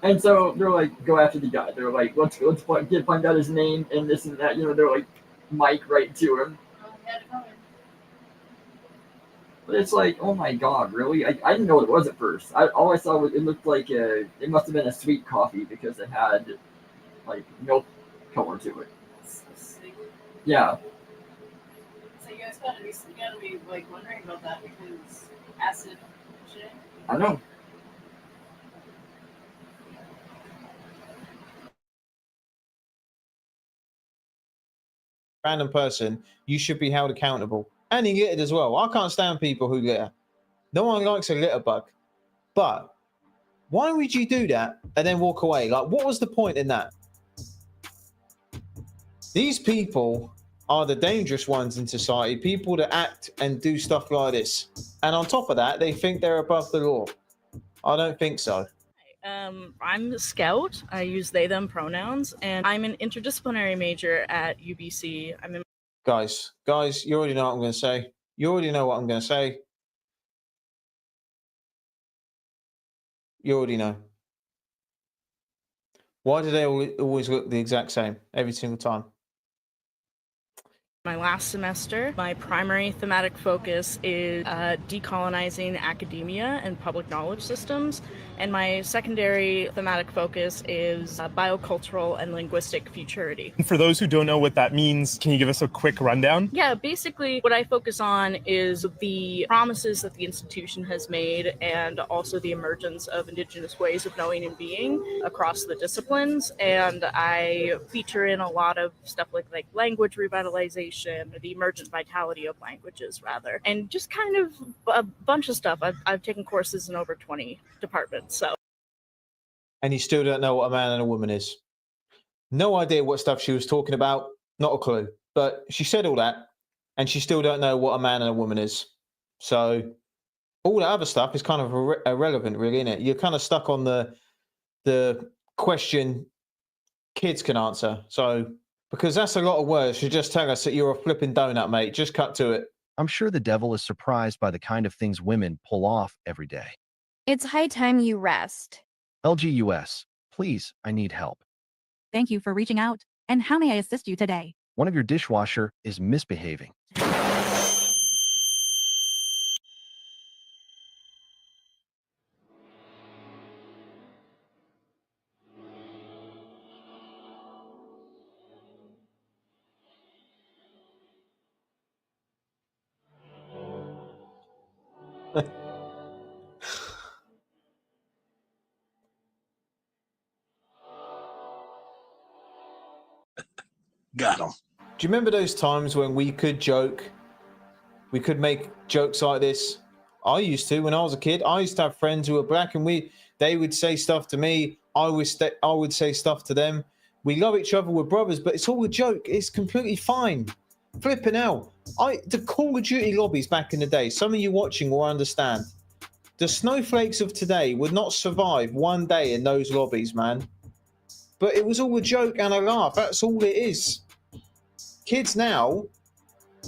And so they're like, go after the guy. They're like, let's find out his name and this and that. You know, they're like, mic right to him. But it's like, oh my god, really? I didn't know what it was at first. All I saw was it looked like it must have been a sweet coffee because it had like milk color to it. Yeah. So you guys gotta be like wondering about that because acid shit. I know. random person, you should be held accountable. And he littered as well. I can't stand people who litter. No one likes a litter bug. But why would you do that and then walk away? Like, what was the point in that? These people are the dangerous ones in society, people that act and do stuff like this. And on top of that, they think they're above the law. I don't think so. I'm a scout. I use they, them pronouns, and I'm an interdisciplinary major at UBC. I'm in. Guys, you already know what I'm going to say. You already know what I'm going to say. You already know. Why do they always look the exact same every single time? My last semester, my primary thematic focus is decolonizing academia and public knowledge systems, and my secondary thematic focus is biocultural and linguistic futurity. For those who don't know what that means, can you give us a quick rundown? Yeah, basically what I focus on is the promises that the institution has made and also the emergence of Indigenous ways of knowing and being across the disciplines, and I feature in a lot of stuff like language revitalization, or the emergent vitality of languages, rather, and just kind of a bunch of stuff. I've taken courses in over 20 departments, so. And you still don't know what a man and a woman is. No idea what stuff she was talking about, not a clue. But she said all that, and she still don't know what a man and a woman is. So all that other stuff is kind of irrelevant, really, isn't it? You're kind of stuck on the question kids can answer. So Because that's a lot of words to just tell us that you're a flipping donut, mate. Just cut to it. I'm sure the devil is surprised by the kind of things women pull off every day. It's high time you rest. LGUS, please, I need help. Thank you for reaching out. And how may I assist you today? One of your dishwasher is misbehaving. Got him. Do you remember those times when we could joke? We could make jokes like this. I used to when I was a kid. I used to have friends who were black, and they would say stuff to me. I would say stuff to them. We love each other. We're brothers, but it's all a joke. It's completely fine. Flipping out. The Call of Duty lobbies back in the day. Some of you watching will understand. The snowflakes of today would not survive one day in those lobbies, man. But it was all a joke and a laugh. That's all it is. Kids now,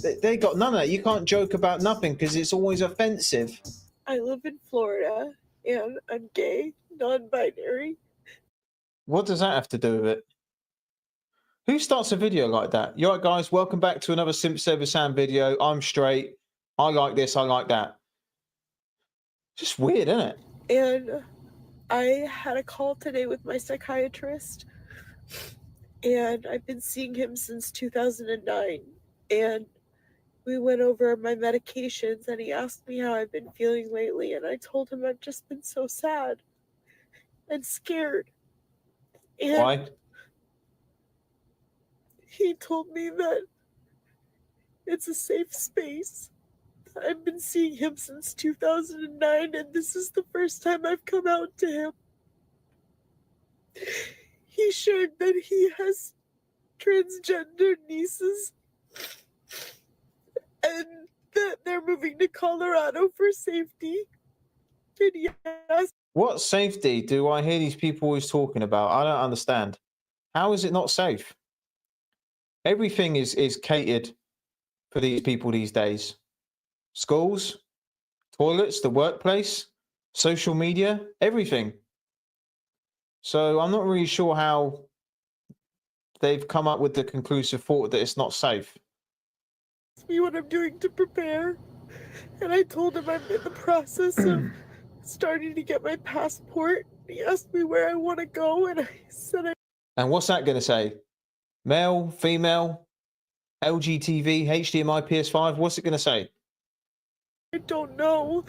they got none of that. You can't joke about nothing because it's always offensive. I live in Florida and I'm gay, non-binary. What does that have to do with it? Who starts a video like that? You all right, guys? Welcome back to another Simp Saver Sam video. I'm straight. I like this. I like that. Just weird, isn't it? And I had a call today with my psychiatrist, and I've been seeing him since 2009. And we went over my medications, and he asked me how I've been feeling lately, and I told him I've just been so sad and scared. And why? He told me that it's a safe space. I've been seeing him since 2009, and this is the first time I've come out to him. He shared that he has transgender nieces and that they're moving to Colorado for safety. And he asked, What safety do I hear these people always talking about? I don't understand. How is it not safe? Everything is catered for these people these days. Schools, toilets, the workplace, social media, everything. So I'm not really sure how they've come up with the conclusive thought that it's not safe. me what I'm doing to prepare. And I told him I'm in the process of starting to get my passport. He asked me where I want to go, and I said And what's that going to say? Male, female, LGTV, HDMI, PS5? What's it going to say? I don't know,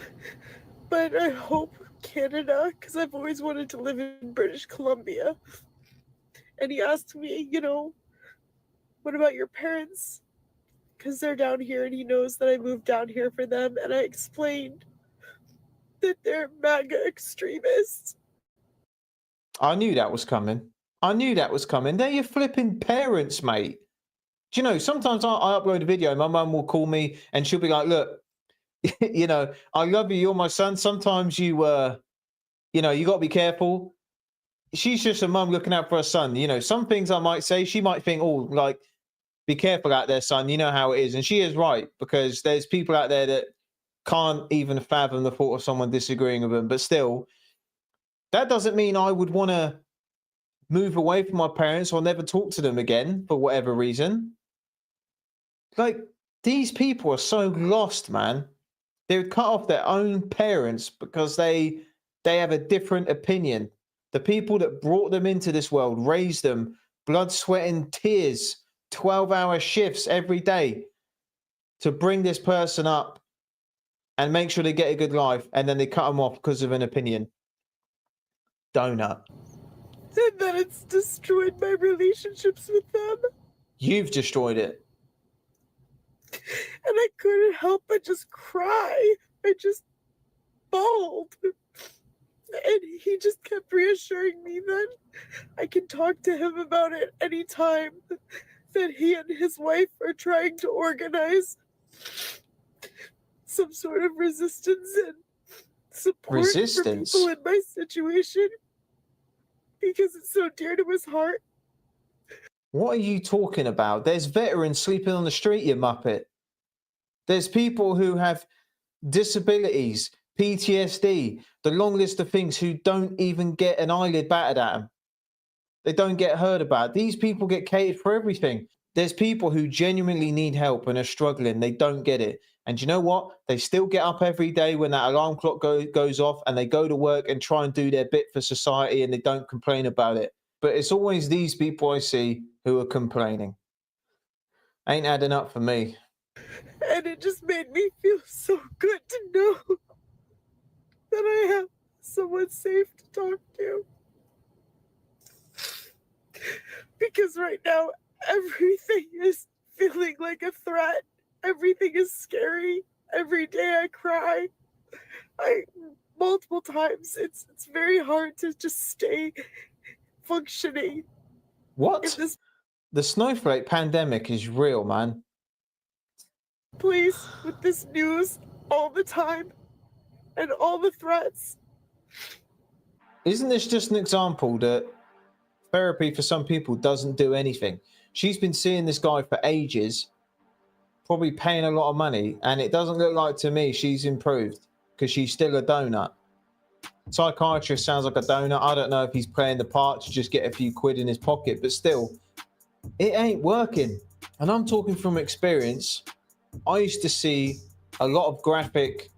but I hope Canada, because I've always wanted to live in British Columbia. And he asked me, what about your parents? Because they're down here, and he knows that I moved down here for them. And I explained that they're MAGA extremists. I knew that was coming. They're your flipping parents, mate. Do you know, sometimes I upload a video, my mum will call me and she'll be like, look, I love you, you're my son. Sometimes you got to be careful. She's just a mum looking out for her son. Some things I might say, she might think, oh, like, be careful out there, son. You know how it is. And she is right, because there's people out there that can't even fathom the thought of someone disagreeing with them. But still, that doesn't mean I would want to move away from my parents or never talk to them again for whatever reason. Like, these people are so lost, man. They would cut off their own parents because they have a different opinion. The people that brought them into this world, raised them, blood, sweat, and tears, 12-hour shifts every day to bring this person up and make sure they get a good life, and then they cut them off because of an opinion. Donut. And that it's destroyed my relationships with them. You've destroyed it. And I couldn't help but just cry. I just bawled. And he just kept reassuring me that I can talk to him about it anytime, that he and his wife are trying to organize some sort of resistance and support for people in my situation, because it's so dear to his heart. What are you talking about? There's veterans sleeping on the street, you muppet. There's people who have disabilities, PTSD, the long list of things who don't even get an eyelid battered at them. They don't get heard about. These people get catered for everything. There's people who genuinely need help and are struggling. They don't get it. And you know what? They still get up every day when that alarm clock goes off and they go to work and try and do their bit for society and they don't complain about it. But it's always these people I see who are complaining. Ain't adding up for me. And it just made me feel so good to know that I have someone safe to talk to. Because right now, everything is feeling like a threat. Everything is scary. Every day I cry. Multiple times. It's very hard to just stay functioning. What? The snowflake pandemic is real, man. Please, with this news all the time and all the threats. Isn't this just an example that therapy for some people doesn't do anything? She's been seeing this guy for ages, probably paying a lot of money, and it doesn't look like to me she's improved because she's still a donut. Psychiatrist sounds like a donut. I don't know if he's playing the part to just get a few quid in his pocket, but still, it ain't working. And I'm talking from experience. I used to see a lot of graphic,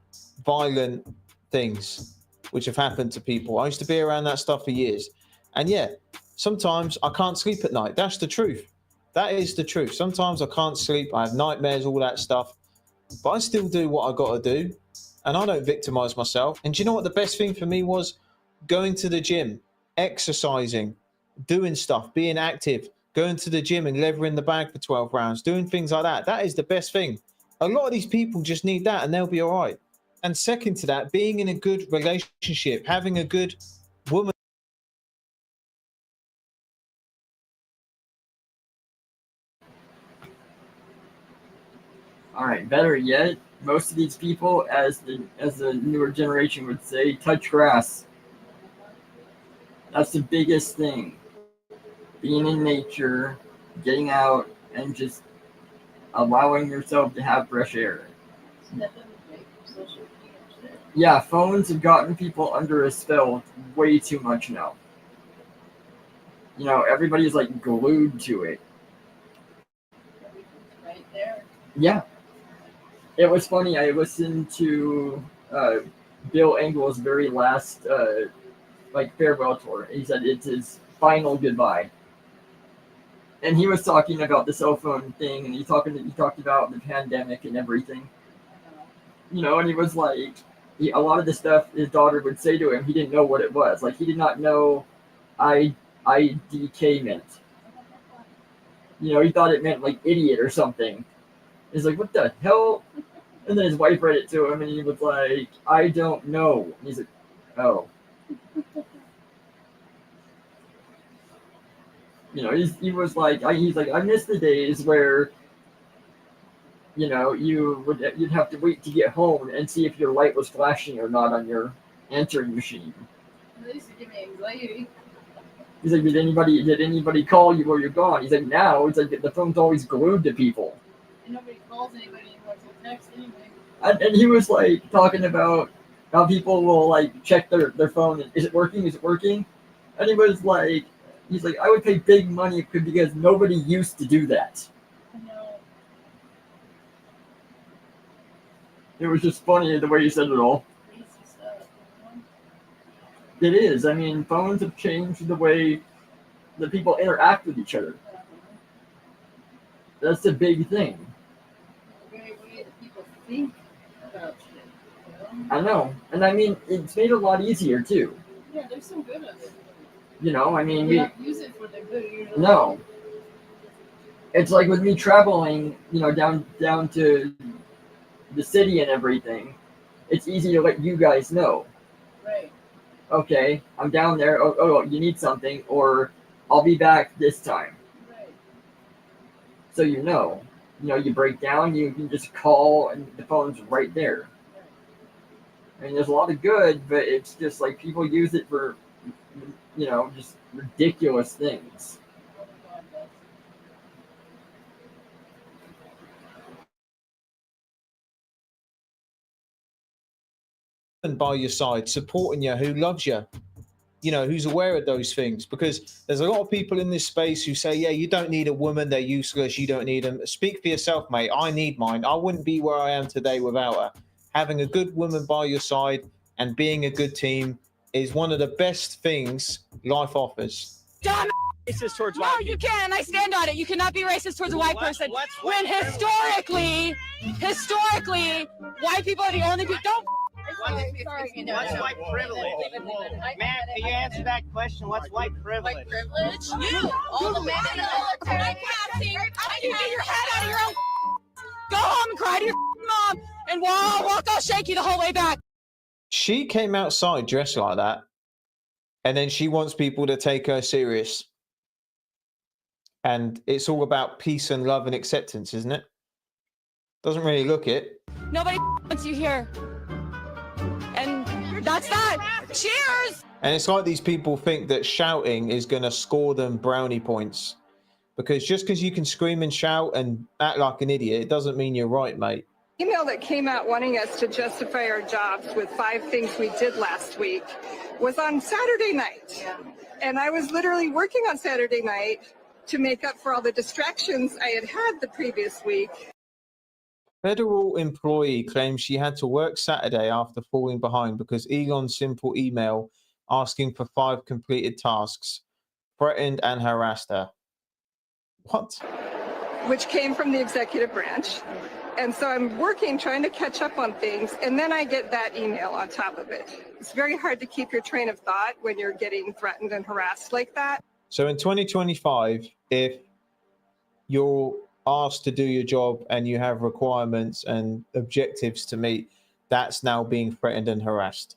violent things which have happened to people. I used to be around that stuff for years. And yeah, sometimes I can't sleep at night. That's the truth. That is the truth. Sometimes I can't sleep. I have nightmares, all that stuff. But I still do what I got to do. And I don't victimize myself. And do you know what the best thing for me was? Going to the gym, exercising, doing stuff, being active, going to the gym and levering the bag for 12 rounds, doing things like that. That is the best thing. A lot of these people just need that and they'll be all right. And second to that, being in a good relationship, having a good woman. All right, better yet, most of these people, as the newer generation would say, touch grass. That's the biggest thing. Being in nature, getting out, and just allowing yourself to have fresh air. Yeah, phones have gotten people under a spell way too much now. You know, everybody's like glued to it. Right there. Yeah. It was funny, I listened to Bill Engvall's very last farewell tour. He said it's his final goodbye. And he was talking about the cell phone thing, and he talked about the pandemic and everything. You know, and he was like, a lot of the stuff his daughter would say to him, he didn't know what it was. Like, he did not know IDK meant. You know, he thought it meant like idiot or something. He's like, what the hell? And then his wife read it to him, and he was like, I don't know. And he's like, oh. You know, he was like, he's like, I miss the days where, you know, you'd have to wait to get home and see if your light was flashing or not on your answering machine. That used to give me anxiety. He's like, did anybody call you while you're gone? He's like, now it's like the phone's always glued to people. And nobody calls anybody anymore, so text anyway. And he was like talking about how people will like check their phone. Is it working? Is it working? And he was like, he's like, I would pay big money because nobody used to do that. No. It was just funny the way he said it all. Crazy stuff, you know? It is. I mean, phones have changed the way that people interact with each other. That's a big thing. The very way that people think about shit, you know? I know. And I mean, it's made it a lot easier, too. Yeah, there's some good of it. You know, I mean, You don't use it for the good usually. No. It's like with me traveling, you know, down to the city and everything. It's easy to let you guys know. Right. Okay, I'm down there. Oh, you need something, or I'll be back this time. Right. So you know, you break down, you can just call, and the phone's right there. I mean, there's a lot of good, but it's just like people use it for, just ridiculous things. woman by your side, supporting you, who loves you, you know, who's aware of those things. Because there's a lot of people in this space who say, yeah, you don't need a woman, they're useless, you don't need them. Speak for yourself, mate. I need mine. I wouldn't be where I am today without her. Having a good woman by your side and being a good team is one of the best things life offers. Dumb racist towards white people. No, you can't. I stand on it. You cannot be racist towards a white person. When historically, white people are the only people. Don't. What's white privilege? Man, can you answer that question? What's white privilege? White privilege? You, all the men in the military. I can get your head out of your own. Go home and cry to your mom, and walk all shaky the whole way back. She came outside dressed like that, and then she wants people to take her serious. And it's all about peace and love and acceptance, isn't it? Doesn't really look it. Nobody wants you here. And that's that. Cheers! And it's like these people think that shouting is going to score them brownie points. Because just because you can scream and shout and act like an idiot, it doesn't mean you're right, mate. Email that came out wanting us to justify our jobs with 5 things we did last week was on Saturday night. And I was literally working on Saturday night to make up for all the distractions I had had the previous week. Federal employee claims she had to work Saturday after falling behind because Elon's simple email asking for 5 completed tasks threatened and harassed her. What? Which came from the executive branch. And so I'm working, trying to catch up on things, and then I get that email on top of it. It's very hard to keep your train of thought when you're getting threatened and harassed like that. So in 2025, if you're asked to do your job and you have requirements and objectives to meet, that's now being threatened and harassed.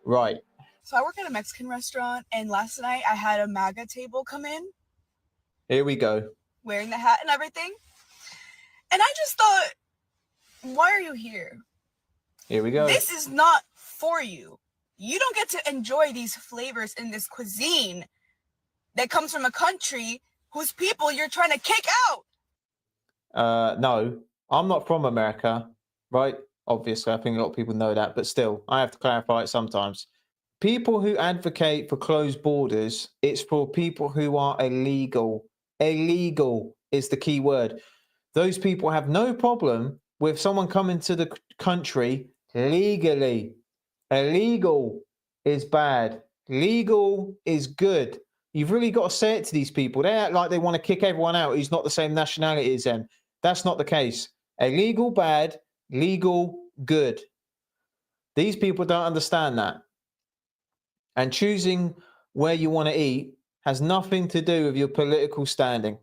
Right. So I work at a Mexican restaurant, and last night I had a MAGA table come in, Here we go. wearing the hat and everything. And I just thought, why are you here? Here we go. This is not for you. You don't get to enjoy these flavors in this cuisine that comes from a country whose people you're trying to kick out. No, I'm not from America, right? Obviously, I think a lot of people know that, but still, I have to clarify it sometimes. People who advocate for closed borders, it's for people who are illegal. Illegal is the key word. Those people have no problem with someone coming to the country legally. Illegal is bad. Legal is good. You've really got to say it to these people. They act like they want to kick everyone out who's not the same nationality as them. That's not the case. Illegal, bad. Legal, good. These people don't understand that. And choosing where you want to eat has nothing to do with your political standing.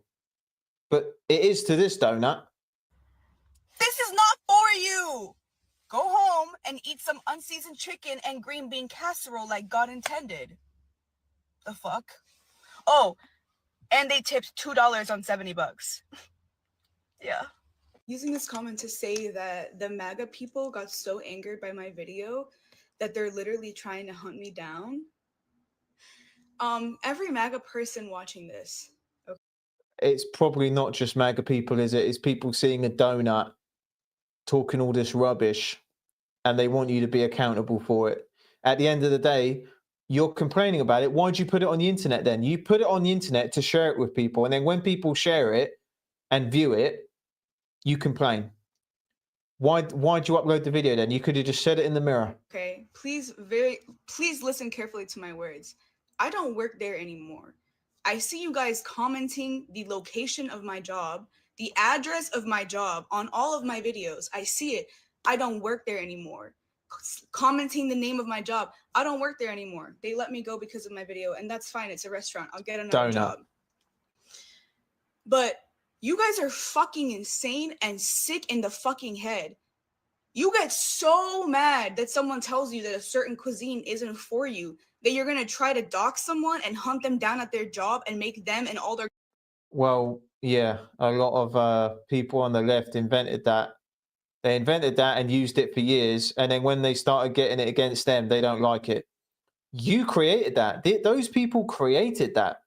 But it is to this donut. This is not for you. Go home and eat some unseasoned chicken and green bean casserole like God intended. The fuck? Oh, and they tipped $2 on $70. Yeah. Using this comment to say that the MAGA people got so angered by my video that they're literally trying to hunt me down. Every MAGA person watching this. Okay. It's probably not just MAGA people, is it? It's people seeing a donut, talking all this rubbish, and they want you to be accountable for it. At the end of the day, you're complaining about it. Why'd you put it on the internet then? You put it on the internet to share it with people. And then when people share it and view it, you complain. Why'd you upload the video then? You could have just said it in the mirror. Okay, please listen carefully to my words. I don't work there anymore. I see you guys commenting the location of my job, the address of my job on all of my videos. I see it. I don't work there anymore. Commenting the name of my job. I don't work there anymore. They let me go because of my video, and that's fine. It's a restaurant. I'll get another job. But you guys are fucking insane and sick in the fucking head. You get so mad that someone tells you that a certain cuisine isn't for you, that you're going to try to dox someone and hunt them down at their job and make them and all their... Well, yeah, a lot of people on the left invented that. They invented that and used it for years. And then when they started getting it against them, they don't like it. You created that. Those people created that.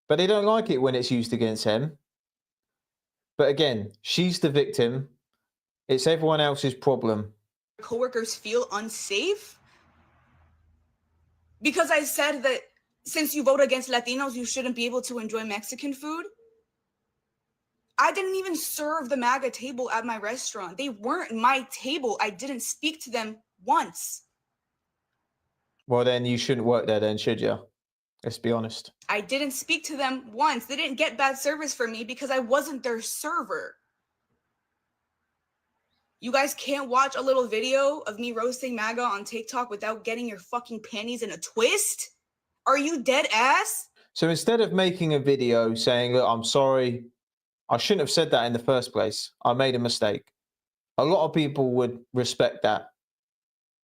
But they don't like it when it's used against them. But again, she's the victim. It's everyone else's problem. coworkers feel unsafe? Because I said that since you vote against Latinos, you shouldn't be able to enjoy Mexican food? I didn't even serve the MAGA table at my restaurant. They weren't my table. I didn't speak to them once. Well, then you shouldn't work there then, should you? Let's be honest. I didn't speak to them once. They didn't get bad service from me because I wasn't their server. You guys can't watch a little video of me roasting MAGA on TikTok without getting your fucking panties in a twist? Are you dead ass? So instead of making a video saying, look, I'm sorry, I shouldn't have said that in the first place. I made a mistake. A lot of people would respect that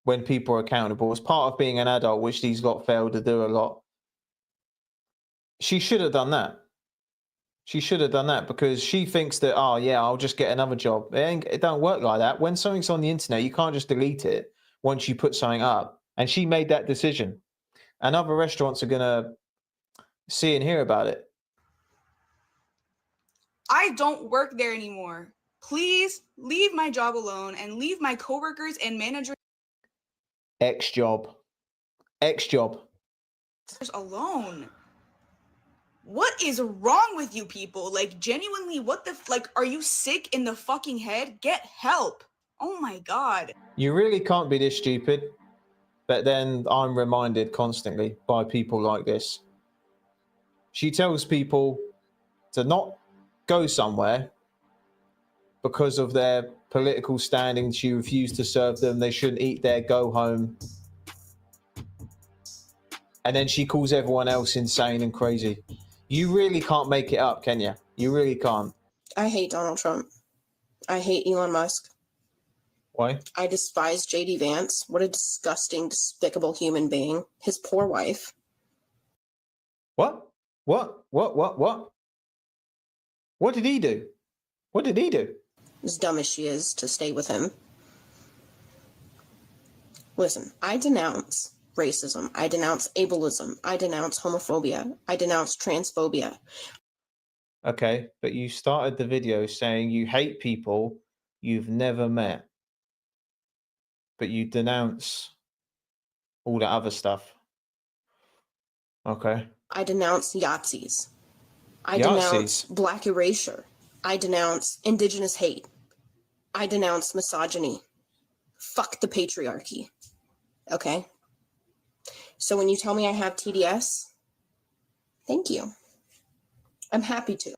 when people are accountable. It's part of being an adult, which these lot failed to do a lot. She should have done that. She should have done that because she thinks that, oh, yeah, I'll just get another job. It don't work like that. When something's on the internet, you can't just delete it once you put something up. And she made that decision. And other restaurants are going to see and hear about it. I don't work there anymore. Please leave my job alone and leave my coworkers and managers Ex-job. Ex-job. alone. What is wrong with you people? Like, genuinely, what the like, are you sick in the fucking head? Get help. Oh my God. You really can't be this stupid. But then I'm reminded constantly by people like this. She tells people to not go somewhere because of their political standing. She refused to serve them. They shouldn't eat there, go home. And then she calls everyone else insane and crazy. You really can't make it up, can you? You really can't. I hate Donald Trump. I hate Elon Musk. Why? I despise JD Vance. What a disgusting, despicable human being. His poor wife. What? What did he do? What did he do? As dumb as she is to stay with him. Listen, I denounce racism. I denounce ableism. I denounce homophobia. I denounce transphobia. Okay, but you started the video saying you hate people you've never met. But you denounce all that other stuff. Okay. I denounce Yahtzees. I denounce black erasure. I denounce indigenous hate. I denounce misogyny. Fuck the patriarchy. Okay? So when you tell me I have TDS, thank you. I'm happy to.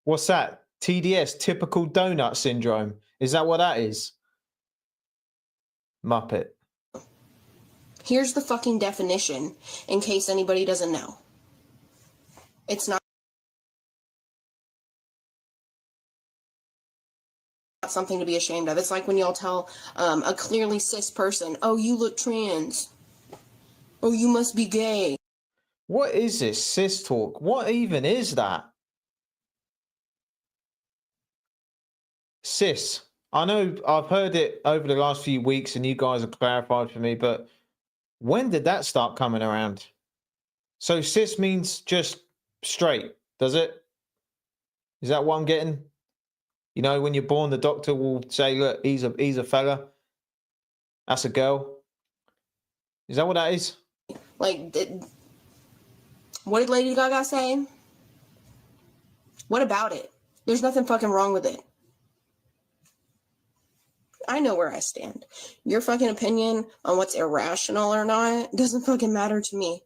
What's that? TDS, typical donut syndrome. Is that what that is? Muppet. Here's the fucking definition, in case anybody doesn't know. It's not something to be ashamed of. It's like when y'all tell a clearly cis person, oh, you look trans. Oh, you must be gay. What is this cis talk? What even is that? Cis. I know I've heard it over the last few weeks and you guys have clarified for me, but when did that start coming around? So cis means just straight, does it? Is that what I'm getting? You know, when you're born, the doctor will say, look, he's a fella. That's a girl. Is that what that is? Like, what did Lady Gaga say? What about it? There's nothing fucking wrong with it. I know where I stand. Your fucking opinion on what's irrational or not doesn't fucking matter to me.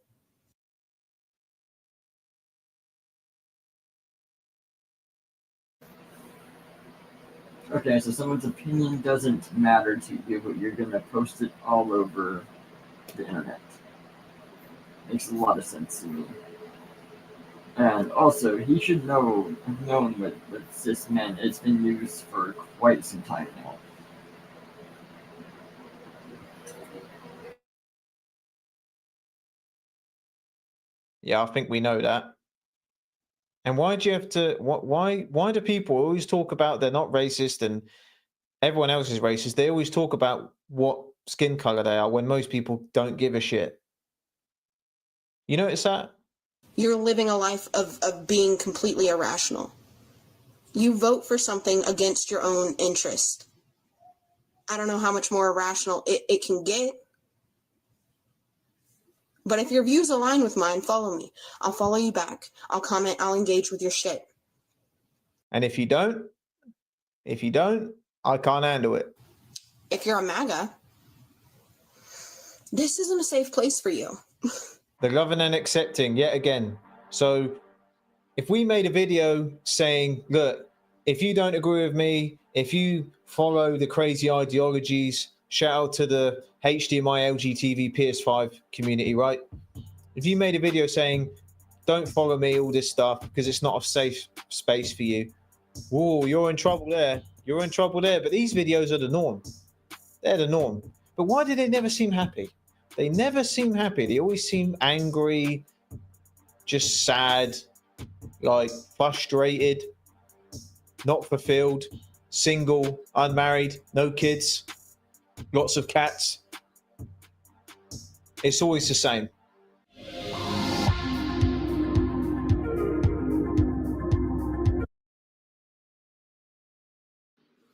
Okay, so someone's opinion doesn't matter to you, but you're gonna post it all over the internet. Makes a lot of sense to me. And also, he should have known with cis men, it's been used for quite some time now. Yeah, I think we know that. And why do you have to? Why do people always talk about they're not racist and everyone else is racist? They always talk about what skin color they are when most people don't give a shit. You notice that? You're living a life of being completely irrational. You vote for something against your own interest. I don't know how much more irrational it can get. But if your views align with mine, follow me. I'll follow you back. I'll comment. I'll engage with your shit. And if you don't, I can't handle it. If you're a MAGA, this isn't a safe place for you. The loving and accepting yet again. So if we made a video saying, look, if you don't agree with me, if you follow the crazy ideologies, shout out to the HDMI LGTV PS5 community, right? If you made a video saying, don't follow me, all this stuff, because it's not a safe space for you, whoa, you're in trouble there. You're in trouble there. But these videos are the norm. They're the norm. But why do they never seem happy? They never seem happy. They always seem angry, just sad, like frustrated, not fulfilled, single, unmarried, no kids, lots of cats. It's always the same.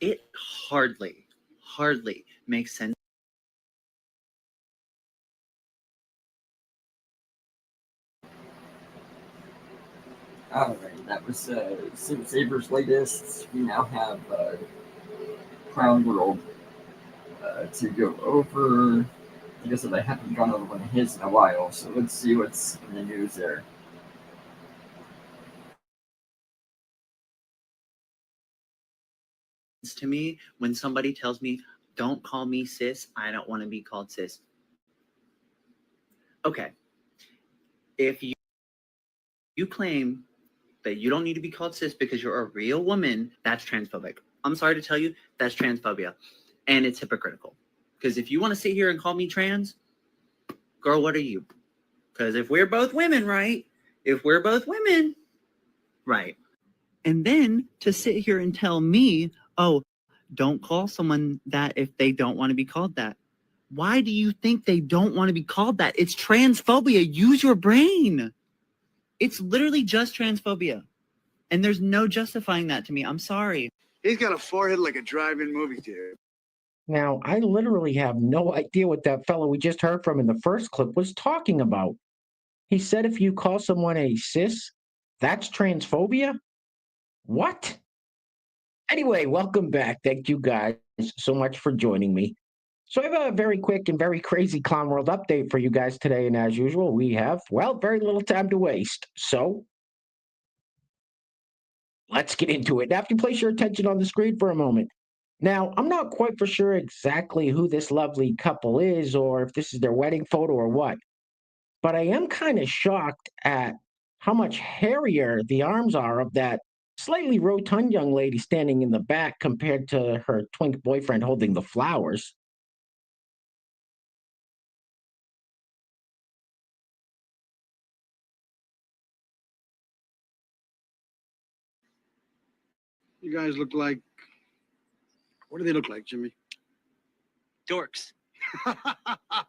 It hardly makes sense. Alright, that was Sim Saber's latest. We now have Crown World to go over. I guess that I haven't gone over one of his in a while, so let's see what's in the news there. To me, when somebody tells me, don't call me cis, I don't want to be called cis. Okay. If you claim that you don't need to be called cis because you're a real woman, that's transphobic. I'm sorry to tell you, that's transphobia. And it's hypocritical. Because if you want to sit here and call me trans, girl, what are you? Because if we're both women, right? If we're both women, right. And then to sit here and tell me, oh, don't call someone that if they don't want to be called that. Why do you think they don't want to be called that? It's transphobia. Use your brain. It's literally just transphobia. And there's no justifying that to me. I'm sorry. He's got a forehead like a drive-in movie theater. Now, I literally have no idea what that fellow we just heard from in the first clip was talking about. He said if you call someone a cis, that's transphobia? What? Anyway, welcome back. Thank you guys so much for joining me. So I have a very quick and very crazy Clown World update for you guys today, and as usual, we have, well, very little time to waste. So let's get into it. Now, if you place your attention on the screen for a moment. Now, I'm not quite for sure exactly who this lovely couple is or if this is their wedding photo or what, but I am kind of shocked at how much hairier the arms are of that slightly rotund young lady standing in the back compared to her twink boyfriend holding the flowers. You guys look like, what do they look like, Jimmy? Dorks.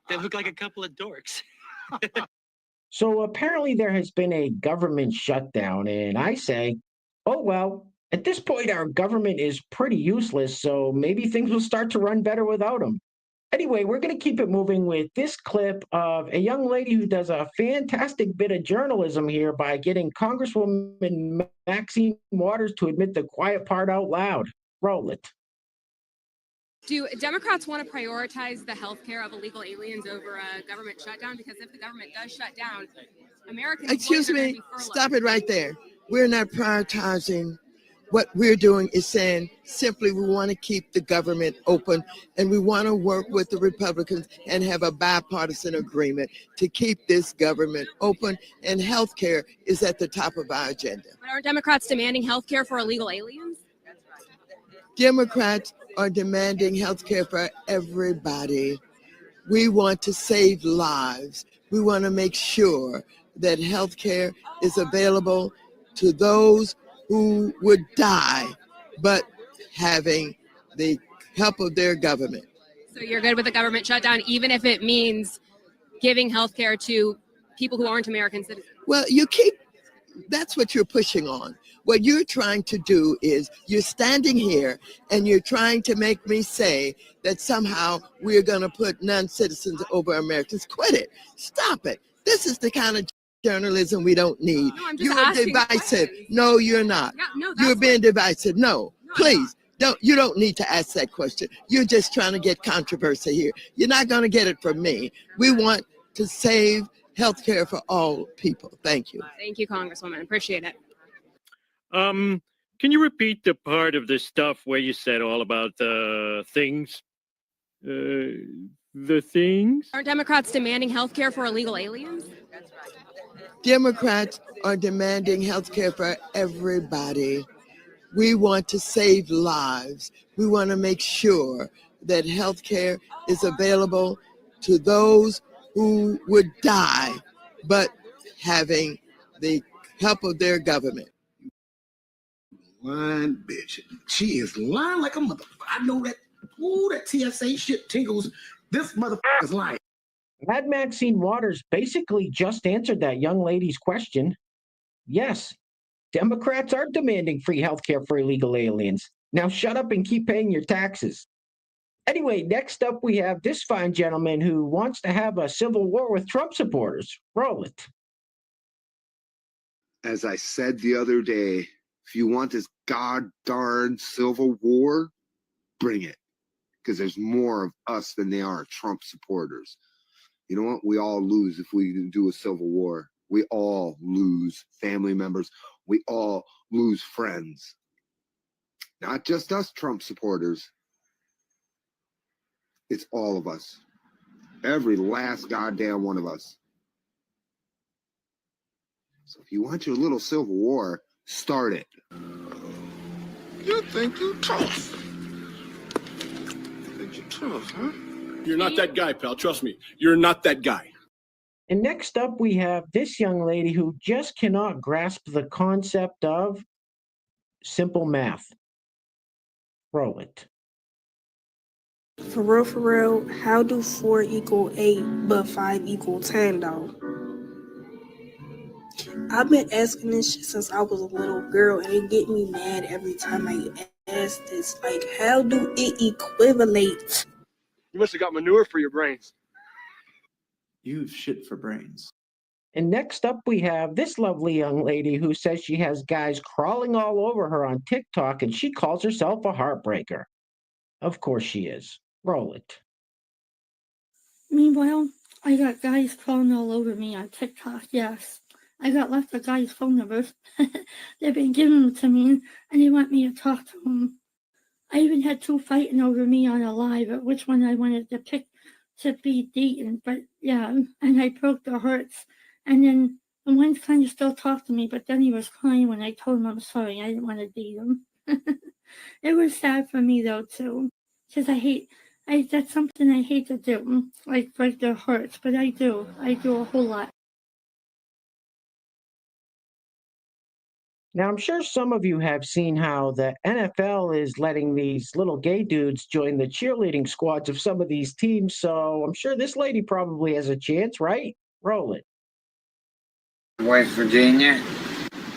They look like a couple of dorks. So apparently there has been a government shutdown, and I say, oh well, at this point our government is pretty useless, so maybe things will start to run better without them. Anyway, we're going to keep it moving with this clip of a young lady who does a fantastic bit of journalism here by getting Congresswoman Maxine Waters to admit the quiet part out loud. Roll it. Do Democrats want to prioritize the health care of illegal aliens over a government shutdown? Because if the government does shut down, Americans... Excuse me, stop it right there. We're not prioritizing. What we're doing is saying simply we want to keep the government open and we want to work with the Republicans and have a bipartisan agreement to keep this government open, and health care is at the top of our agenda. But aren't Democrats demanding health care for illegal aliens? Democrats are demanding health care for everybody. We want to save lives. We want to make sure that health care is available to those who would die, but having the help of their government. So you're good with the government shutdown, even if it means giving health care to people who aren't American citizens? Well, you keep That's what you're pushing on. What you're trying to do is you're standing here and you're trying to make me say that somehow we're going to put non-citizens over Americans. Quit it. Stop it. This is the kind of journalism we don't need. No, I'm just You're asking divisive. questions. No, you're not. Yeah, no, You're that's being what, divisive. No, no, please. You don't need to ask that question. You're just trying to get controversy here. You're not going to get it from me. We want to save health care for all people. Thank you. Thank you, Congresswoman. Appreciate it. Can you repeat the part of the stuff where you said all about the things? The things? Aren't Democrats demanding health care for illegal aliens? Democrats are demanding health care for everybody. We want to save lives. We want to make sure that health care is available to those who would die, but having the help of their government. Lying bitch. She is lying like a mother. I know that. Ooh, that TSA shit tingles. This motherfucker's lying. Mad Maxine Waters basically just answered that young lady's question. Yes, Democrats are demanding free healthcare for illegal aliens. Now shut up and keep paying your taxes. Anyway, next up we have this fine gentleman who wants to have a civil war with Trump supporters. Roll it. As I said the other day, if you want this god-darn civil war, bring it. Because there's more of us than there are Trump supporters. You know what? We all lose if we do a civil war. We all lose family members. We all lose friends. Not just us Trump supporters. It's all of us. Every last goddamn one of us. So if you want your little civil war, start it. You think you tough. Tough, huh? You're not that guy, pal. Trust me. You're not that guy. And next up, we have this young lady who just cannot grasp the concept of simple math. Roll it. For real, how do 4 equal 8 but 5 equal 10 though? I've been asking this shit since I was a little girl and it get me mad every time I ask this. Like, how do it equivalate? You must have got manure for your brains. You have shit for brains. And next up, we have this lovely young lady who says she has guys crawling all over her on TikTok and she calls herself a heartbreaker. Of course she is. Roll it. Meanwhile, I got guys crawling all over me on TikTok, yes. I got lots of guys' phone numbers. They've been giving them to me and they want me to talk to them. I even had 2 fighting over me on a live at which one I wanted to pick to be dating, but yeah, and I broke the hearts. And then the one kind of still talked to me, but then he was crying when I told him I'm sorry, I didn't want to date him. It was sad for me though too, because that's something I hate to do, like break their hearts, but I do a whole lot. Now, I'm sure some of you have seen how the NFL is letting these little gay dudes join the cheerleading squads of some of these teams, so I'm sure this lady probably has a chance, right? Roll it. West Virginia.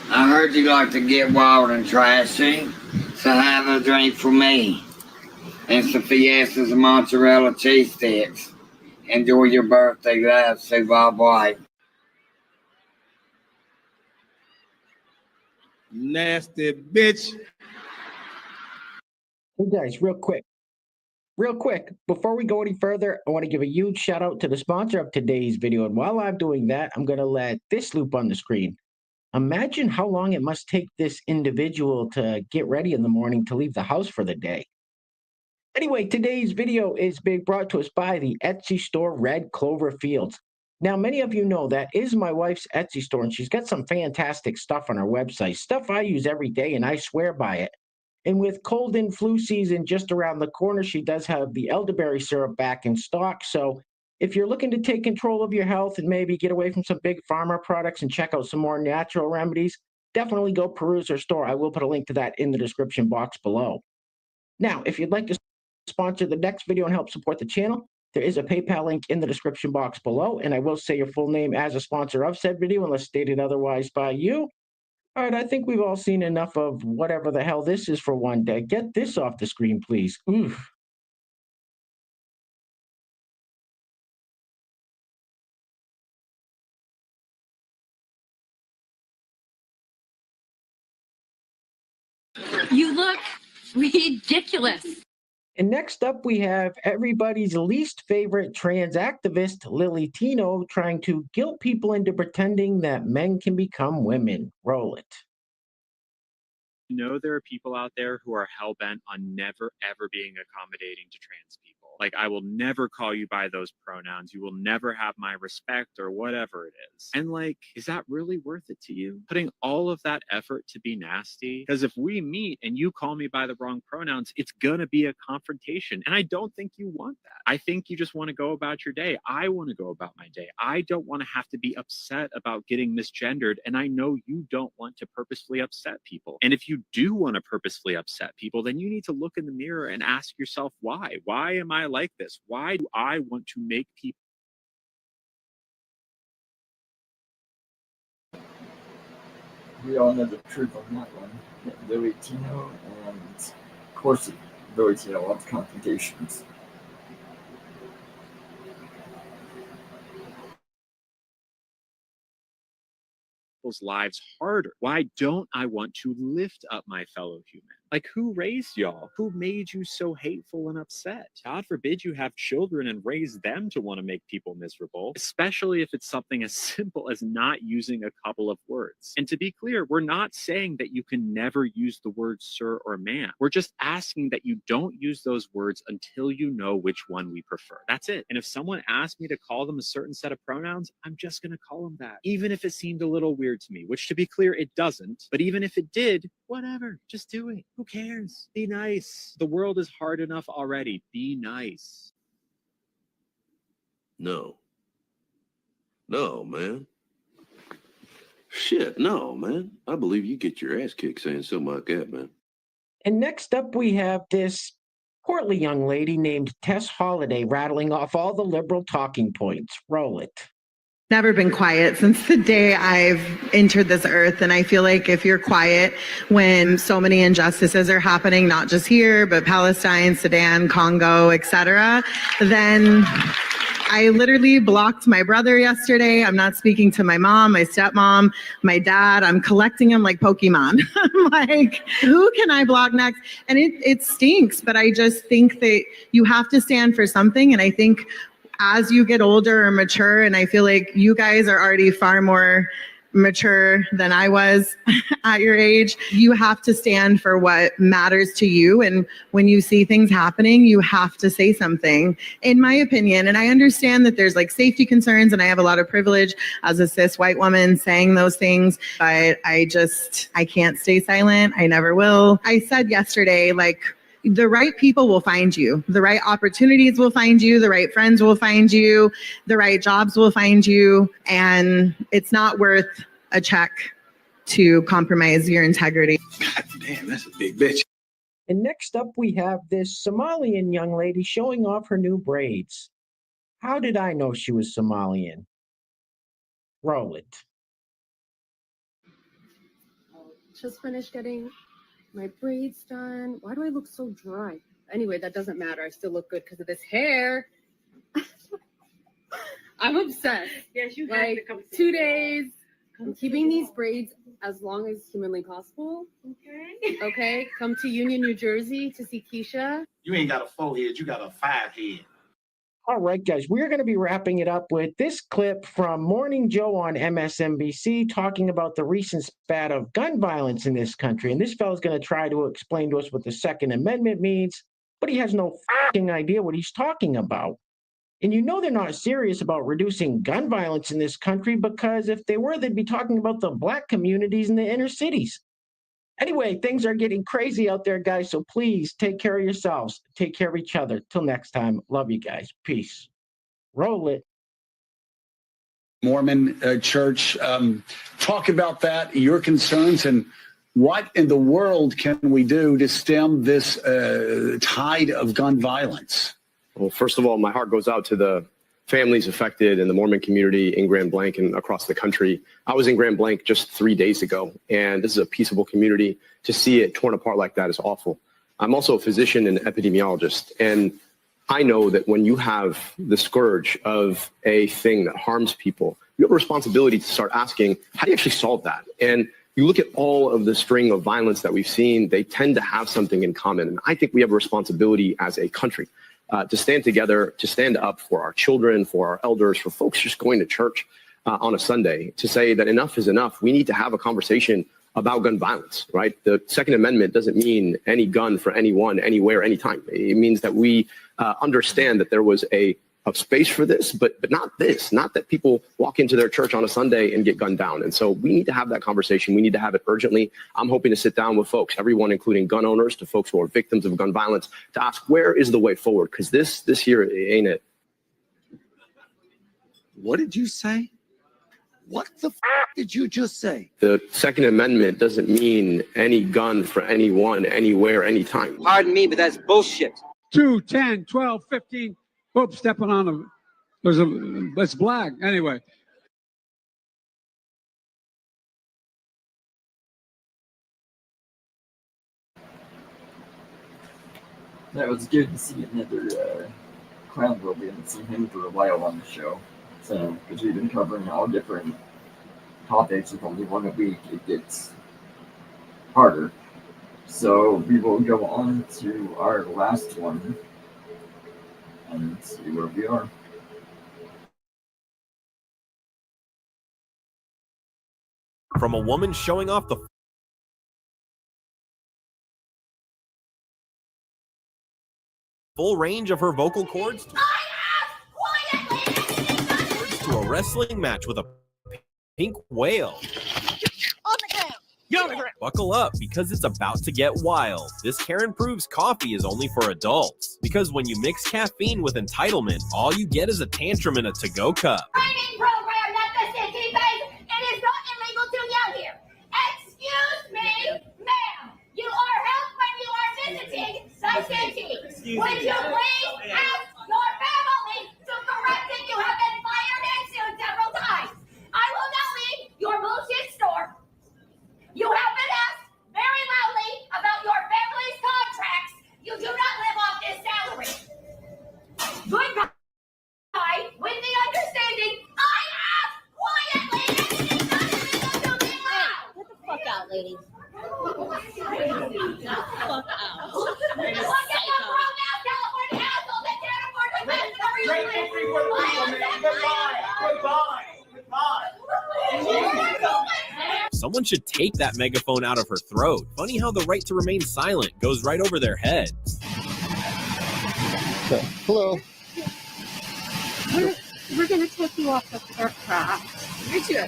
I heard you like to get wild and trashy, so have a drink for me. And some Fiestas and mozzarella cheese sticks. Enjoy your birthday, love, Sue Bob White. Nasty bitch. Hey guys, real quick, before we go any further, I want to give a huge shout out to the sponsor of today's video. And while I'm doing that, I'm going to let this loop on the screen. Imagine how long it must take this individual to get ready in the morning to leave the house for the day. Anyway, today's video is being brought to us by the Etsy store Red Clover Fields. Now, many of you know that is my wife's Etsy store, and she's got some fantastic stuff on her website, stuff I use every day, and I swear by it. And with cold and flu season just around the corner, she does have the elderberry syrup back in stock. So if you're looking to take control of your health and maybe get away from some big pharma products and check out some more natural remedies, definitely go peruse her store. I will put a link to that in the description box below. Now, if you'd like to sponsor the next video and help support the channel, there is a PayPal link in the description box below, and I will say your full name as a sponsor of said video unless stated otherwise by you. All right, I think we've all seen enough of whatever the hell this is for one day. Get this off the screen, please. Oof. You look ridiculous. And next up, we have everybody's least favorite trans activist, Lily Tino, trying to guilt people into pretending that men can become women. Roll it. There are people out there who are hell-bent on never, ever being accommodating to trans people. Like, I will never call you by those pronouns. You will never have my respect or whatever it is. And like, is that really worth it to you? Putting all of that effort to be nasty? Because if we meet and you call me by the wrong pronouns, it's gonna be a confrontation. And I don't think you want that. I think you just want to go about your day. I want to go about my day. I don't want to have to be upset about getting misgendered. And I know you don't want to purposefully upset people. And if you do want to purposefully upset people, then you need to look in the mirror and ask yourself why. Why am I like this? Why do I want to make people? We all know the truth on that one. Lily Tino, and of course, Lily Tino loves confrontations. Lives harder. Why don't I want to lift up my fellow human? Like, who raised y'all? Who made you so hateful and upset? God forbid you have children and raise them to want to make people miserable, especially if it's something as simple as not using a couple of words. And to be clear, we're not saying that you can never use the words sir or ma'am. We're just asking that you don't use those words until you know which one we prefer. That's it. And if someone asked me to call them a certain set of pronouns, I'm just going to call them that, even if it seemed a little weird to me, which, to be clear, it doesn't. But even if it did, whatever, just do it. Who cares? Be nice. The world is hard enough already. Be nice. No, man. Shit, no, man. I believe you get your ass kicked saying something like that, man. And next up, we have this portly young lady named Tess Holliday rattling off all the liberal talking points. Roll it. Never been quiet since the day I've entered this earth. And I feel like if you're quiet when so many injustices are happening, not just here, but Palestine, Sudan, Congo, etc., then I literally blocked my brother yesterday. I'm not speaking to my mom, my stepmom, my dad. I'm collecting them like Pokemon. I'm like, who can I block next? And it stinks, but I just think that you have to stand for something. And I think as you get older or mature, and I feel like you guys are already far more mature than I was at your age, you have to stand for what matters to you. And when you see things happening, you have to say something, in my opinion. And I understand that there's like safety concerns, and I have a lot of privilege as a cis white woman saying those things, but I can't stay silent. I never will. I said yesterday, like, the right people will find you. The right opportunities will find you. The right friends will find you. The right jobs will find you. And it's not worth a check to compromise your integrity. God damn, that's a big bitch. And next up, we have this Somalian young lady showing off her new braids. How did I know she was Somalian? Roll it. Just finished getting my braids done. Why do I look so dry? Anyway, that doesn't matter. I still look good because of this hair. I'm obsessed. Yes, you have to come 2 days. I'm keeping these braids as long as humanly possible. Okay. Okay. Come to Union, New Jersey to see Keisha. You ain't got a 4-head, you got a 5-head. All right, guys, we're going to be wrapping it up with this clip from Morning Joe on MSNBC talking about the recent spat of gun violence in this country. And this fellow's going to try to explain to us what the Second Amendment means, but he has no fucking idea what he's talking about. And you know they're not serious about reducing gun violence in this country, because if they were, they'd be talking about the black communities in the inner cities. Anyway, things are getting crazy out there, guys, so please take care of yourselves. Take care of each other. Till next time, love you guys. Peace. Roll it. Mormon church. Talk about that, your concerns, and what in the world can we do to stem this tide of gun violence? Well, first of all, my heart goes out to the families affected in the Mormon community in Grand Blanc and across the country. I was in Grand Blanc just 3 days ago, and this is a peaceable community. To see it torn apart like that is awful. I'm also a physician and epidemiologist, and I know that when you have the scourge of a thing that harms people, you have a responsibility to start asking, how do you actually solve that? And you look at all of the string of violence that we've seen, they tend to have something in common. And I think we have a responsibility as a country to stand together, to stand up for our children, for our elders, for folks just going to church on a Sunday, to say that enough is enough. We need to have a conversation about gun violence, right? The Second Amendment doesn't mean any gun for anyone, anywhere, anytime. It means that we understand that there was a space for this, but not this, not that people walk into their church on a Sunday and get gunned down. And so we need to have that conversation. We need to have it urgently. I'm hoping to sit down with folks, everyone, including gun owners, to folks who are victims of gun violence, to ask, where is the way forward? Because this here ain't it. What did you say? What the did you just say? The Second Amendment doesn't mean any gun for anyone, anywhere, anytime. Pardon me, but that's bullshit. 2, 10, 12, 15. Whoop, stepping on them. That's black. Anyway. That was good to see another clown girl. We haven't seen him for a while on the show. So, because we've been covering all different topics with only one a week, it gets harder. So we will go on to our last one and see where we are. From a woman showing off the full range of her vocal cords to a wrestling match with a pink whale. Buckle up, because it's about to get wild. This Karen Proves coffee is only for adults. Because when you mix caffeine with entitlement, all you get is a tantrum in a to-go cup. Training program that the city pays. It is not illegal to yell here. Excuse me, ma'am. You are helped when you are visiting the city. Would you please ask your family to correct it? You have been fired and sued several times. I will not leave your bullshit store. You have been asked very loudly about your family's contracts. You do not live off this salary. Goodbye, with the understanding I ask quietly and it is not illegal to be loud. Get the fuck out, ladies. Get the fuck out. Look at the grown-ass California asshole that can't afford to pay for the reason. Someone should take that megaphone out of her throat. Funny how the right to remain silent goes right over their heads. Okay. Hello. We're going to take you off the aircraft. You too.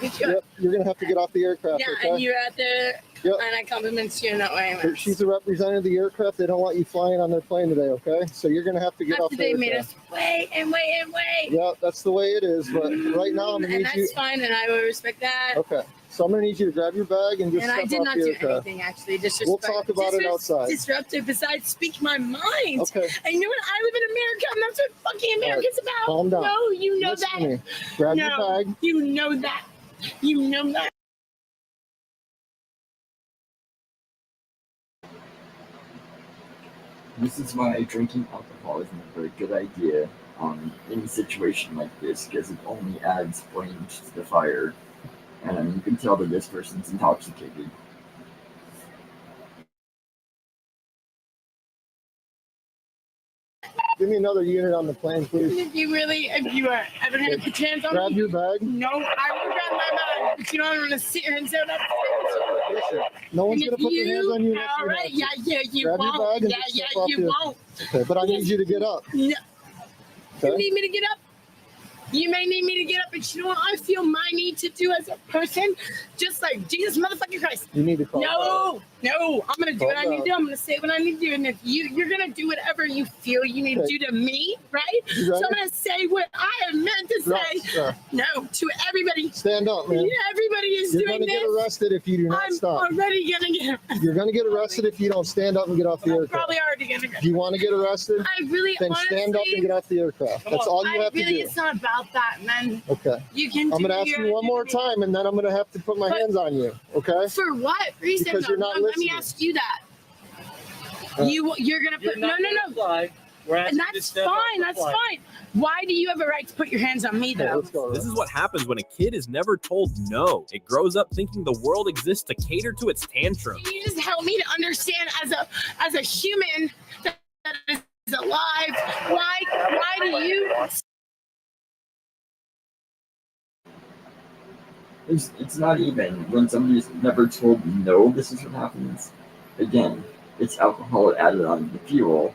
Yep, you're going to have to get off the aircraft. Yeah, okay? and you're at the, Yep. and I compliment you in that way. She's a representative of the aircraft. They don't want you flying on their plane today, okay? So you're going to have to get off the They aircraft. made us wait and wait and wait. Yeah, that's the way it is. But right now, I'm going to And need you. that's fine, and I will respect that. Okay. So I'm going to need you to grab your bag and just And I step did off not the do aircraft. anything, actually. Disrespect. We'll talk about it outside. Disruptive, besides speak my mind. Okay. I know what I live in America, and that's what fucking America's about. calm down. No, you know Listen to that. me. Grab your No, bag. You know that. You know that. This is why drinking alcohol isn't a very good idea on any situation like this, because it only adds flames to the fire. And you can tell that this person's intoxicated. Give me another unit on the plane, please. If you really, if you are ever going to put your hands on Grab me, your bag. no, I will grab my bag. But you don't want to sit here and say that. Listen, no one's going to put their hands on you. unless All you right, have to. yeah, you Grab won't. your bag and Yeah, just yeah, step off you the- won't. Okay, but I need you to get up. No. Okay? You need me to get up? You may need me to get up, but you know what I feel my need to do as a person? Just like Jesus motherfucking Christ. You need to call. No, No, I'm gonna do what I need to do. I'm gonna say what I need to do, and if you're gonna do whatever you feel you need to do to me, right? So I'm gonna say what I am meant to say. No, to everybody. Stand up, man. Everybody is You're doing gonna get arrested if you do not stop. I'm already gonna get arrested. You're gonna get arrested if you don't stand up and get off the aircraft. Probably already gonna get. Do you want to get arrested? I really then stand up and get off the aircraft. That's all you have to do. It's not about that, man. Okay. You can. I'm gonna ask you one more time, and then I'm gonna have to put my hands on you. Okay? For what reason? Because you're not Let me listening. ask you that. You're gonna put no. And that's fine. That's fine. Why do you have a right to put your hands on me, though? This is what happens when a kid is never told no. It grows up thinking the world exists to cater to its tantrums. Can you just help me to understand as a human that is alive? Why do you? It's not even when somebody's never told no, this is what happens. Again, it's alcohol added on the fuel,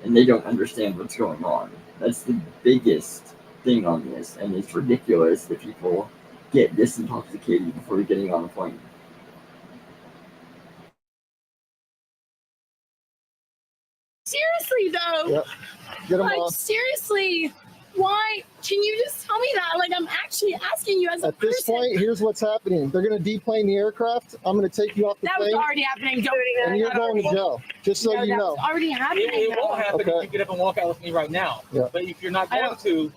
and they don't understand what's going on. That's the biggest thing on this, and it's ridiculous that people get this intoxicated before getting on a plane. Seriously, though. Yep. Get 'em off. Seriously. Why? Can you just tell me that? Like, I'm actually asking you as a At this person. point, here's what's happening. They're going to deplane the aircraft. I'm going to take you off the That plane. was already happening. And you're going to jail, just so you know. That's already happening. It won't happen Okay. if you get up and walk out with me right now. Yeah. But if you're not going to,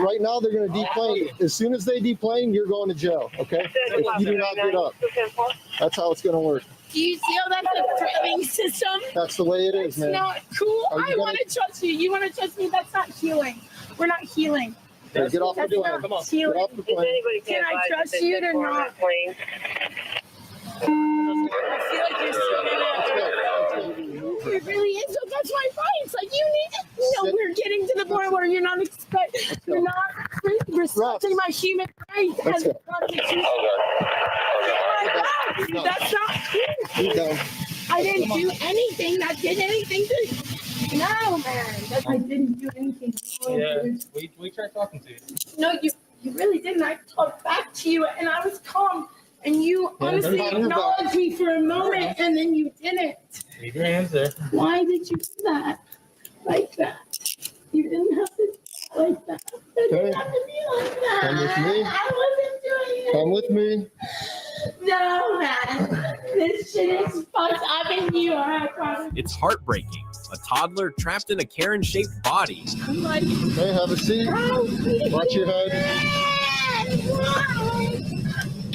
Right now, they're going to deplane. As soon as they deplane, you're going to jail, okay? If you do not get up. That's how it's going to work. Do you see how that's a threatening system? That's the way it is, It's man. not cool. Are you I gonna- want to trust you. You want to trust me? That's not healing. We're not healing. Okay, get off the That's plane. not Come on. healing. Get off the plane. Can I trust you or not? I feel like you're it really is. So that's my rights. Like you need to know we're getting to the point where you're not respecting my human rights as a constitution. That's not cool. I didn't do anything that did anything to no man. I didn't do anything wrong. yeah, we tried talking to you. No, you really didn't. I talked back to you and I was calm. And you honestly acknowledged me for a moment and then you didn't. Leave your hands there. Why did you do that? Like that. You didn't have to do it like that. You didn't have to be like that. Come with me. I wasn't doing it. Come with me. No, man. This shit is fucked up and you are, I promise. It's heartbreaking. A toddler trapped in a Karen-shaped body. I'm like, Hey, have a seat. Watch your head.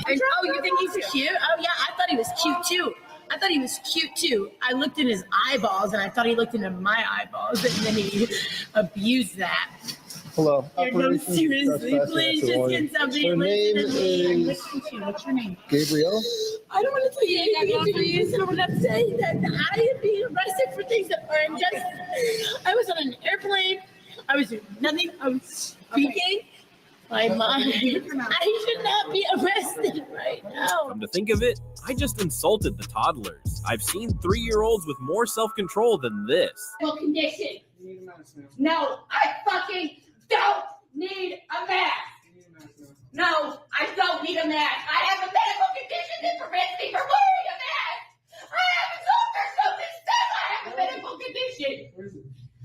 And, oh, you think he's cute? Oh, yeah, I thought he was cute, too. I looked in his eyeballs, and I thought he looked into my eyeballs, and then he abused that. Hello. No, Operations seriously, Trespassing please, Act just Warning. get something. Her name Listen to me. I'm is listening to you. What's your name? Gabrielle. I don't want to tell you anything to you, so I'm not saying that I am being arrested for things that are injustice. I was on an airplane. I was doing nothing. I was speaking. My mind. I should not be arrested right now. Come to think of it, I just insulted the toddlers. I've seen 3-year-olds with more self-control than this. Medical condition. No, I fucking don't need a mask. No, I don't need a mask. I have a medical condition that prevents me from wearing a mask. I have a doctor, something says I have a medical condition.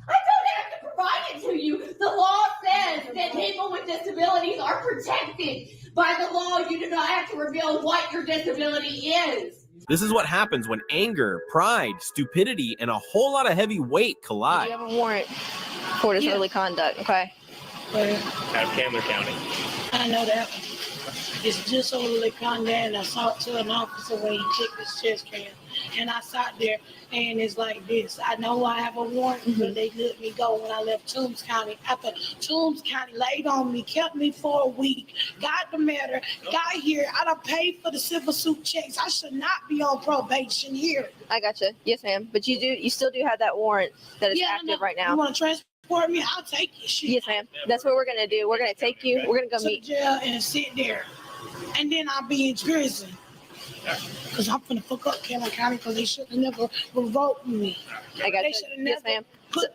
I don't have to provide it to you. The law says that people with disabilities are protected. By the law, you do not have to reveal what your disability is. This is what happens when anger, pride, stupidity, and a whole lot of heavy weight collide. You have a warrant for disorderly conduct, okay? Out of Candler County. I know that. It's disorderly conduct, and I talked to an officer when he checked his chest can. And I sat there, and it's like this. I know I have a warrant, but they let me go when I left Toombs County. After Toombs County laid on me, kept me for a week, got the matter, got here. I done paid for the civil suit checks. I should not be on probation here. I gotcha. Yes, ma'am. But you still do have that warrant that is active right now. You want to transport me? I'll take you. Shit. Yes, ma'am. That's what we're gonna do. We're gonna take you. We're gonna go to meet. jail and sit there, and then I'll be in prison. Because I'm finna fuck up Candler County because they should have never revoked me. I got They you. should have Yes, never ma'am. put.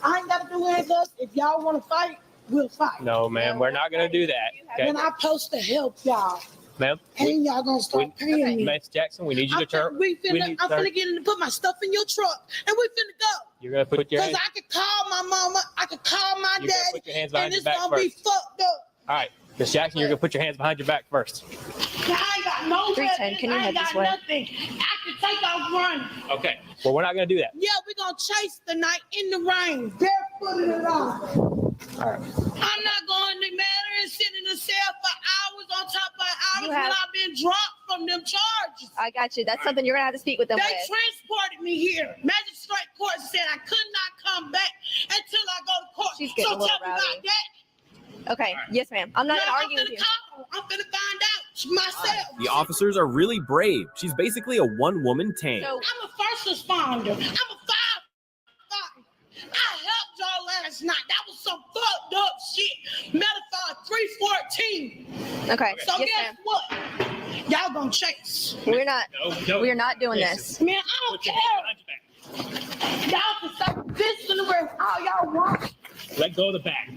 I ain't got to do anything else. If y'all want to fight, we'll fight. No, ma'am, we're not going to do that. Okay? Then I'm supposed to help y'all. Ma'am, And y'all gonna start paying me. Miss Jackson, we need you to turn. I'm finna get in and put my stuff in your truck, and we finna go. You're gonna put your Because hands. I could call my mama, I could call my You gotta daddy, put your hands and behind your it's back gonna be first. fucked up. All right, Miss Jackson, you're gonna put your hands behind your back first. I ain't got no 310, weapons. can you I head ain't this got way? nothing. I can take off running. Okay. Well, we're not gonna do that. Yeah, we're gonna chase the night in the rain, barefooted and all. All right. I'm not going to matter and sit in the cell for hours on top of hours You have- when I've been dropped from them charges. I got you. That's something you're gonna have to speak with them They with. transported me here. Magistrate court said I could not come back until I go to court. She's getting a so little tell me rowdy. about that. Okay, yes, ma'am. I'm not No, gonna argue I'm with you. finna call. I'm finna find out myself. The officers are really brave. She's basically a one-woman tank. I'm a first responder. I'm a firefighter. I helped y'all last night. That was some fucked up shit. Metaphor 314. Okay, So yes, guess ma'am. what? Y'all gonna chase. We're not. No. We're not doing this. Man, I don't care. Y'all can say this and where all y'all want. Let go of the back.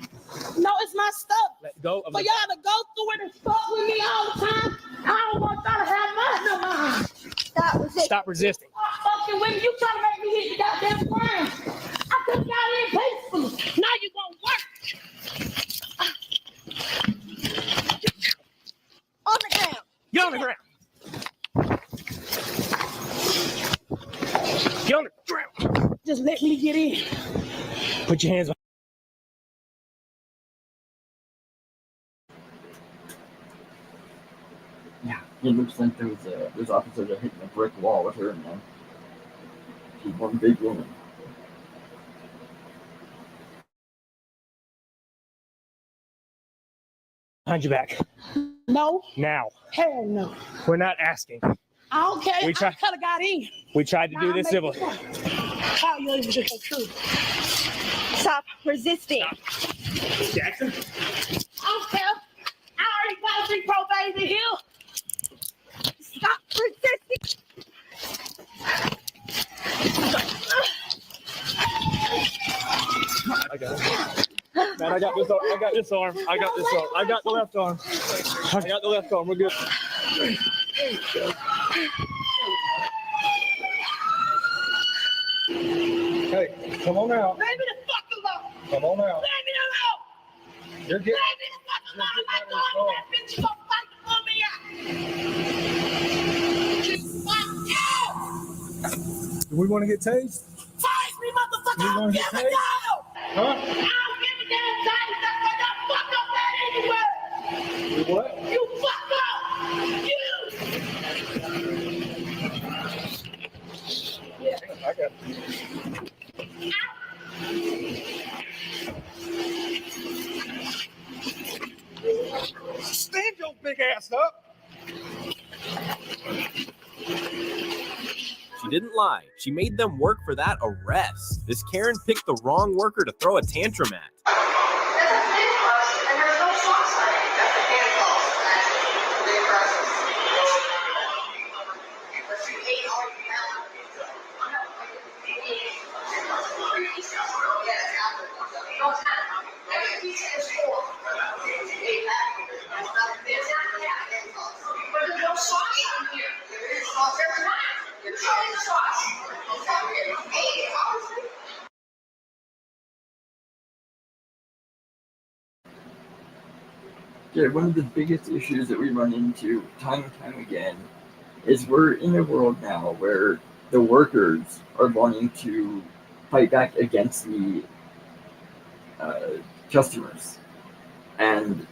No, it's my stuff. Let go of For the y'all to go through it and fuck with me all the time, I don't want y'all to have nothing of mine. Stop resisting. Fucking with you trying to make me hit the goddamn ground. I took y'all in peacefully. Now you gonna work. On the ground. Get on the ground. Get on the ground. Just let me get in. Put your hands on. Yeah, it looks like those officers are hitting a brick wall with her, man. She's one big woman. Behind your back. No. Now. Hell no. We're not asking. I don't care. We I tried- could have got in. We tried to do this civilly. How you even just the truth? Stop resisting. Jackson. I don't care. I already got 3 probates in here. Stop resisting. I got it. Man, I got this arm. I got this arm. I got this arm. I got the left arm. I got the left arm. We're good. Hey, come on out. Leave me the fuck alone. Come on out. Leave me alone. You're Leave getting. me the fuck alone. I'm not going to that bitch. You gonna fight to pull me out. Fuck you. Do we want to get tased? Tase me, motherfucker. I don't give a damn. Huh? I don't give a damn. Tase that fuck up that anywhere. You what? You fuck up. You. I got it. Stand your big ass up. She didn't lie. She made them work for that arrest. This Karen picked the wrong worker to throw a tantrum at. Yeah, one of the biggest issues that we run into time and time again is we're in a world now where the workers are wanting to fight back against the customers. And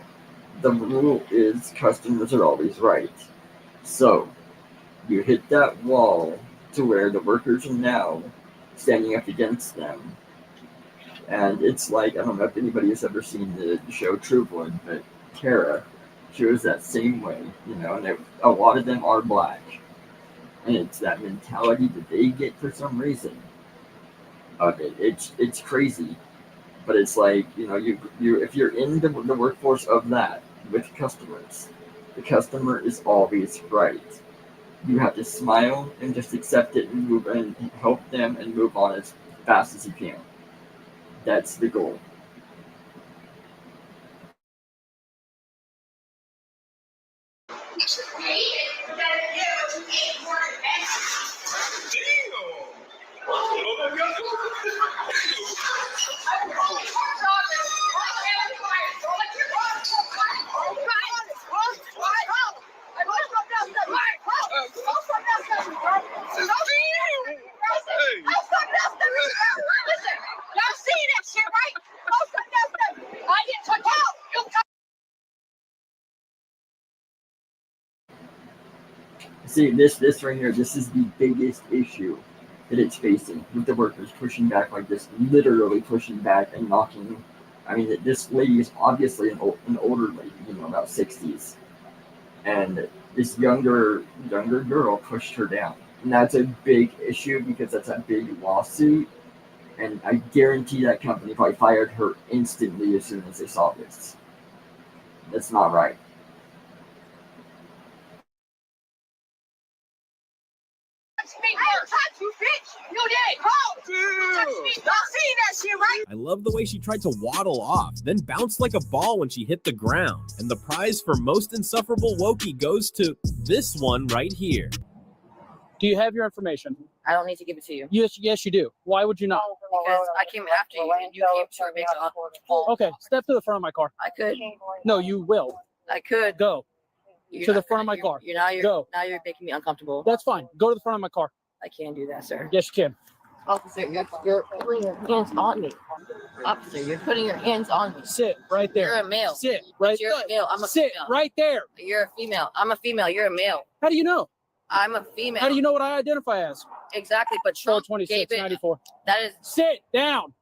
the rule is customers are always right. So you hit that wall to where the workers are now standing up against them. And it's like, I don't know if anybody has ever seen the show True Blood, but Kara, she was that same way, you know, and a lot of them are black. And it's that mentality that they get for some reason of it. It's crazy. But it's like, you know, you if you're in the workforce of that with customers, the customer is always right. You have to smile and just accept it and move and help them and move on as fast as you can. That's the goal. See, this right here, this is the biggest issue that it's facing with the workers pushing back like this, literally pushing back and knocking. I mean, this lady is obviously an older lady, about 60s, and this younger girl pushed her down, and that's a big issue because that's a big lawsuit, and I guarantee that company probably fired her instantly as soon as they saw this. That's not right. I love the way she tried to waddle off, then bounced like a ball when she hit the ground. And the prize for most insufferable Wokey goes to this one right here. Do you have your information? I don't need to give it to you. Yes, you do. Why would you not? Because I came after you and you came to make a fool. Okay, step to the front of my car. I could. No, you will. I could. Go. To the front of my car. Now you're making me uncomfortable. That's fine. Go to the front of my car. I can't do that, sir. Yes, you can. Officer, you're putting your hands on me. Officer, you're putting your hands on me. Sit right there. You're a male. Sit right there. You're a male. I'm a Sit female. right there. You're a female. I'm a female. You're a male. How do you know? I'm a female. How do you know what I identify as? Exactly, but Trump 2694. That is. Sit down.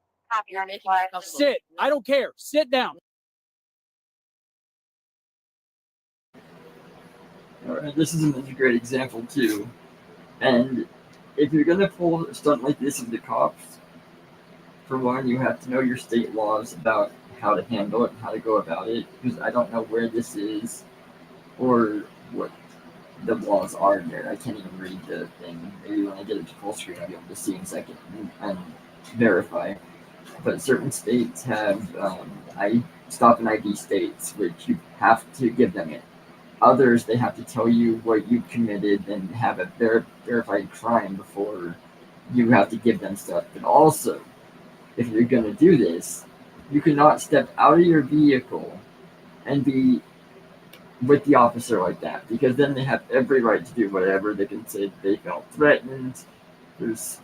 You're making me uncomfortable. Sit. I don't care. Sit down. All right, this is a great example too, and if you're gonna pull a stunt like this with the cops, for one, you have to know your state laws about how to handle it and how to go about it, because I don't know where this is or what the laws are in there. I can't even read the thing. Maybe when I get it to full screen, I'll be able to see in a second and verify. But certain states have stop and ID states, which you have to give them it. Others, they have to tell you what you committed and have a verified crime before you have to give them stuff. But also, if you're going to do this, you cannot step out of your vehicle and be with the officer like that, because then they have every right to do whatever. They can say they felt threatened. There's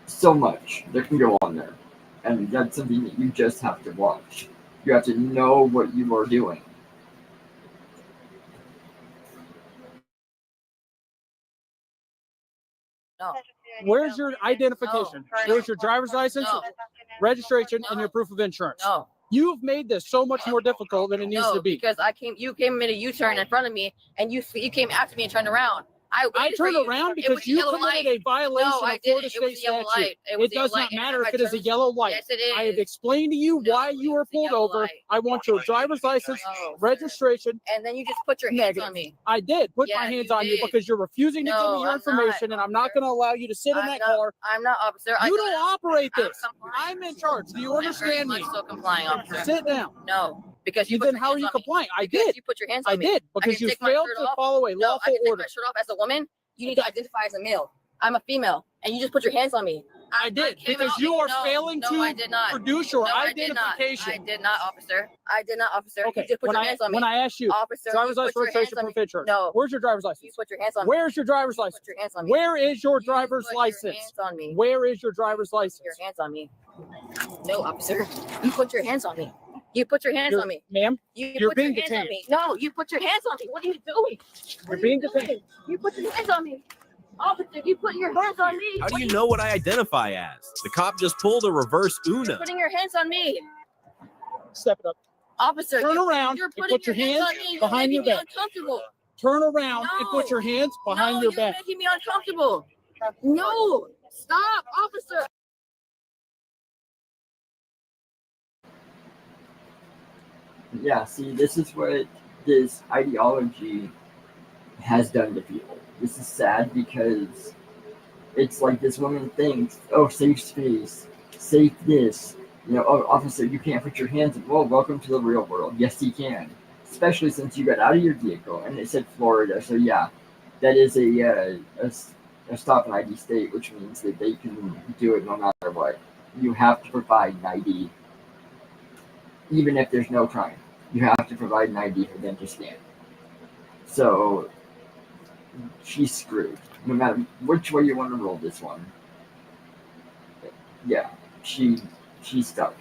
so much that can go on there, and that's something that you just have to watch. You have to know what you are doing. No. Where's your identification? No. Where's your driver's license, No. registration, and your proof of insurance? No. You've made this so much more difficult than it needs to be. Because you came and made a U-turn in front of me, and you came after me and turned around. I turned around because you committed a violation of Florida state statute. It does not matter if it is a yellow light. Yes, it is. I have explained to you why you were pulled over. I want your driver's license, registration. And then you just put your hands on me. I did put my hands on you because you're refusing to give me your information, and I'm not going to allow you to sit in that car. I'm not, officer. You don't operate this. I'm in charge. Do you understand me? I'm so complying, officer. Sit down. No. Because then how are you complying? I did. You put your hands on me. I did because you failed to follow a lawful order. I can take my shirt off as a woman. You need to identify as a male. I'm a female, and you just put your hands on me. I did because you are failing to produce your identification. I did not, officer. I did not, officer. Okay. You just put your hands on me. When I asked you, officer, driver's license, registration, proof of insurance. No. Where's your driver's license? You put your hands on me. Where's your driver's license? Put your hands on me. Where is your driver's license? Your hands on me. Where is your driver's license? Your hands on me. No, officer. You put your hands on me. You put your hands on me. Ma'am, you're being detained. No, you put your hands on me. What are you doing? You're being detained. You put your hands on me. Officer, you put your hands on me. How do you know what I identify as? The cop just pulled a reverse Una. You're putting your hands on me. Step it up. Officer, turn around and put your hands behind your back. Turn around and put your hands behind your back. You're making me uncomfortable. No, stop, officer. Yeah, see, this is what this ideology has done to people. This is sad because it's like this woman thinks, oh, safe space, safe this. Oh, officer, you can't put your hands in. Well, welcome to the real world. Yes, you can. Especially since you got out of your vehicle and it said Florida. So, yeah, that is a a stop and ID state, which means that they can do it no matter what. You have to provide an ID, even if there's no crime. You have to provide an ID for them to scan. So she's screwed. No matter which way you want to roll this one. Yeah, she's stuck.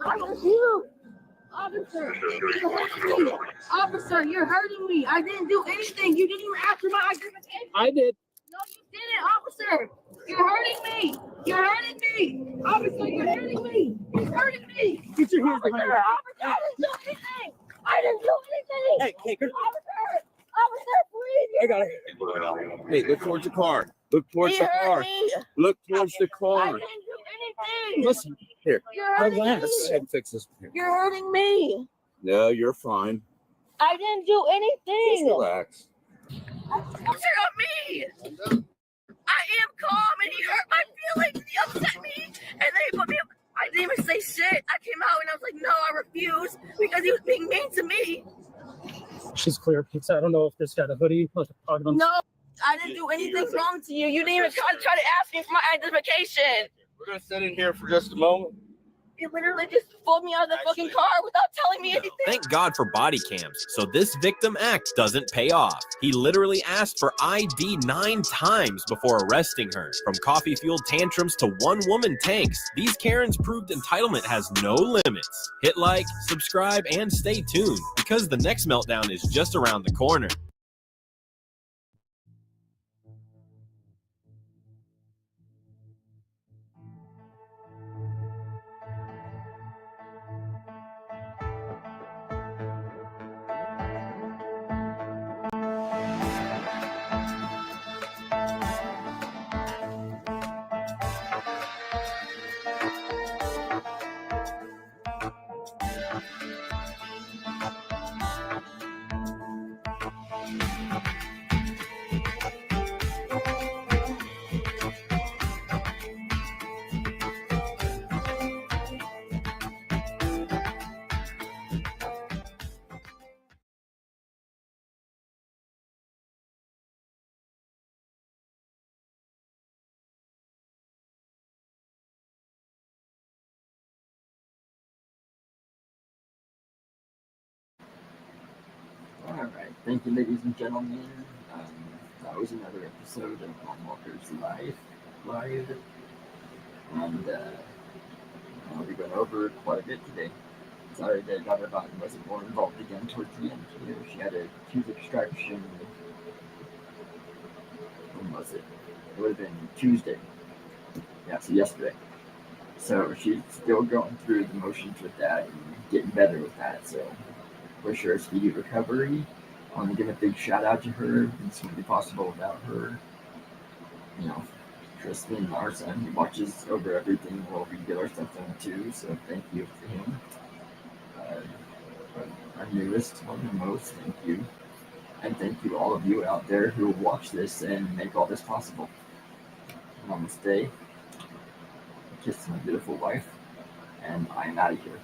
I refuse. Officer, Officer, you're hurting me. I didn't do anything. You didn't even ask for my identification. I did. No, you didn't, officer. You're hurting me. You're hurting me. Officer, you're hurting me. You're hurting me. Get your hands behind you. Officer, I didn't do anything. I didn't do anything. Hey, good. Officer, please. I got it. Hey, look towards the car. Look towards He the hurt car. me. Look towards the I car. didn't do anything. Listen, here. You're hurting me. Let's go ahead and fix this. Here. You're hurting me. No, you're fine. I didn't do anything. Just relax. Officer, not me. I am calm, and he hurt my feelings. He upset me, and then he put me up. I didn't even say shit. I came out and I was like, no, I refuse, because he was being mean to me. She's clear, pizza. I don't know if this got a hoodie. No, I didn't do anything wrong to you. You didn't even try to ask me for my identification. We're going to sit in here for just a moment. You literally just pulled me out of the fucking car without telling me anything. Thank God for body cams, so this victim act doesn't pay off. He literally asked for ID 9 times before arresting her. From coffee-fueled tantrums to one-woman tanks, these Karens proved entitlement has no limits. Hit like, subscribe, and stay tuned, because the next meltdown is just around the corner. Alright, thank you, ladies and gentlemen. That was another episode of LongWalkers Live. And we went over quite a bit today. Sorry that Dr. Button wasn't more involved again towards the end here. She had a tooth extraction. When was it? It would have been Tuesday. Yeah, so yesterday. So she's still going through the motions with that and getting better with that. So wish her a speedy recovery. I want to give a big shout out to her. This wouldn't be possible without her. You know, Tristan, our son, he watches over everything while we get our stuff done too. So thank you to him. Our newest one, the most, thank you. And thank you all of you out there who watch this and make all this possible. Namaste. Kiss my beautiful wife. And I am out of here.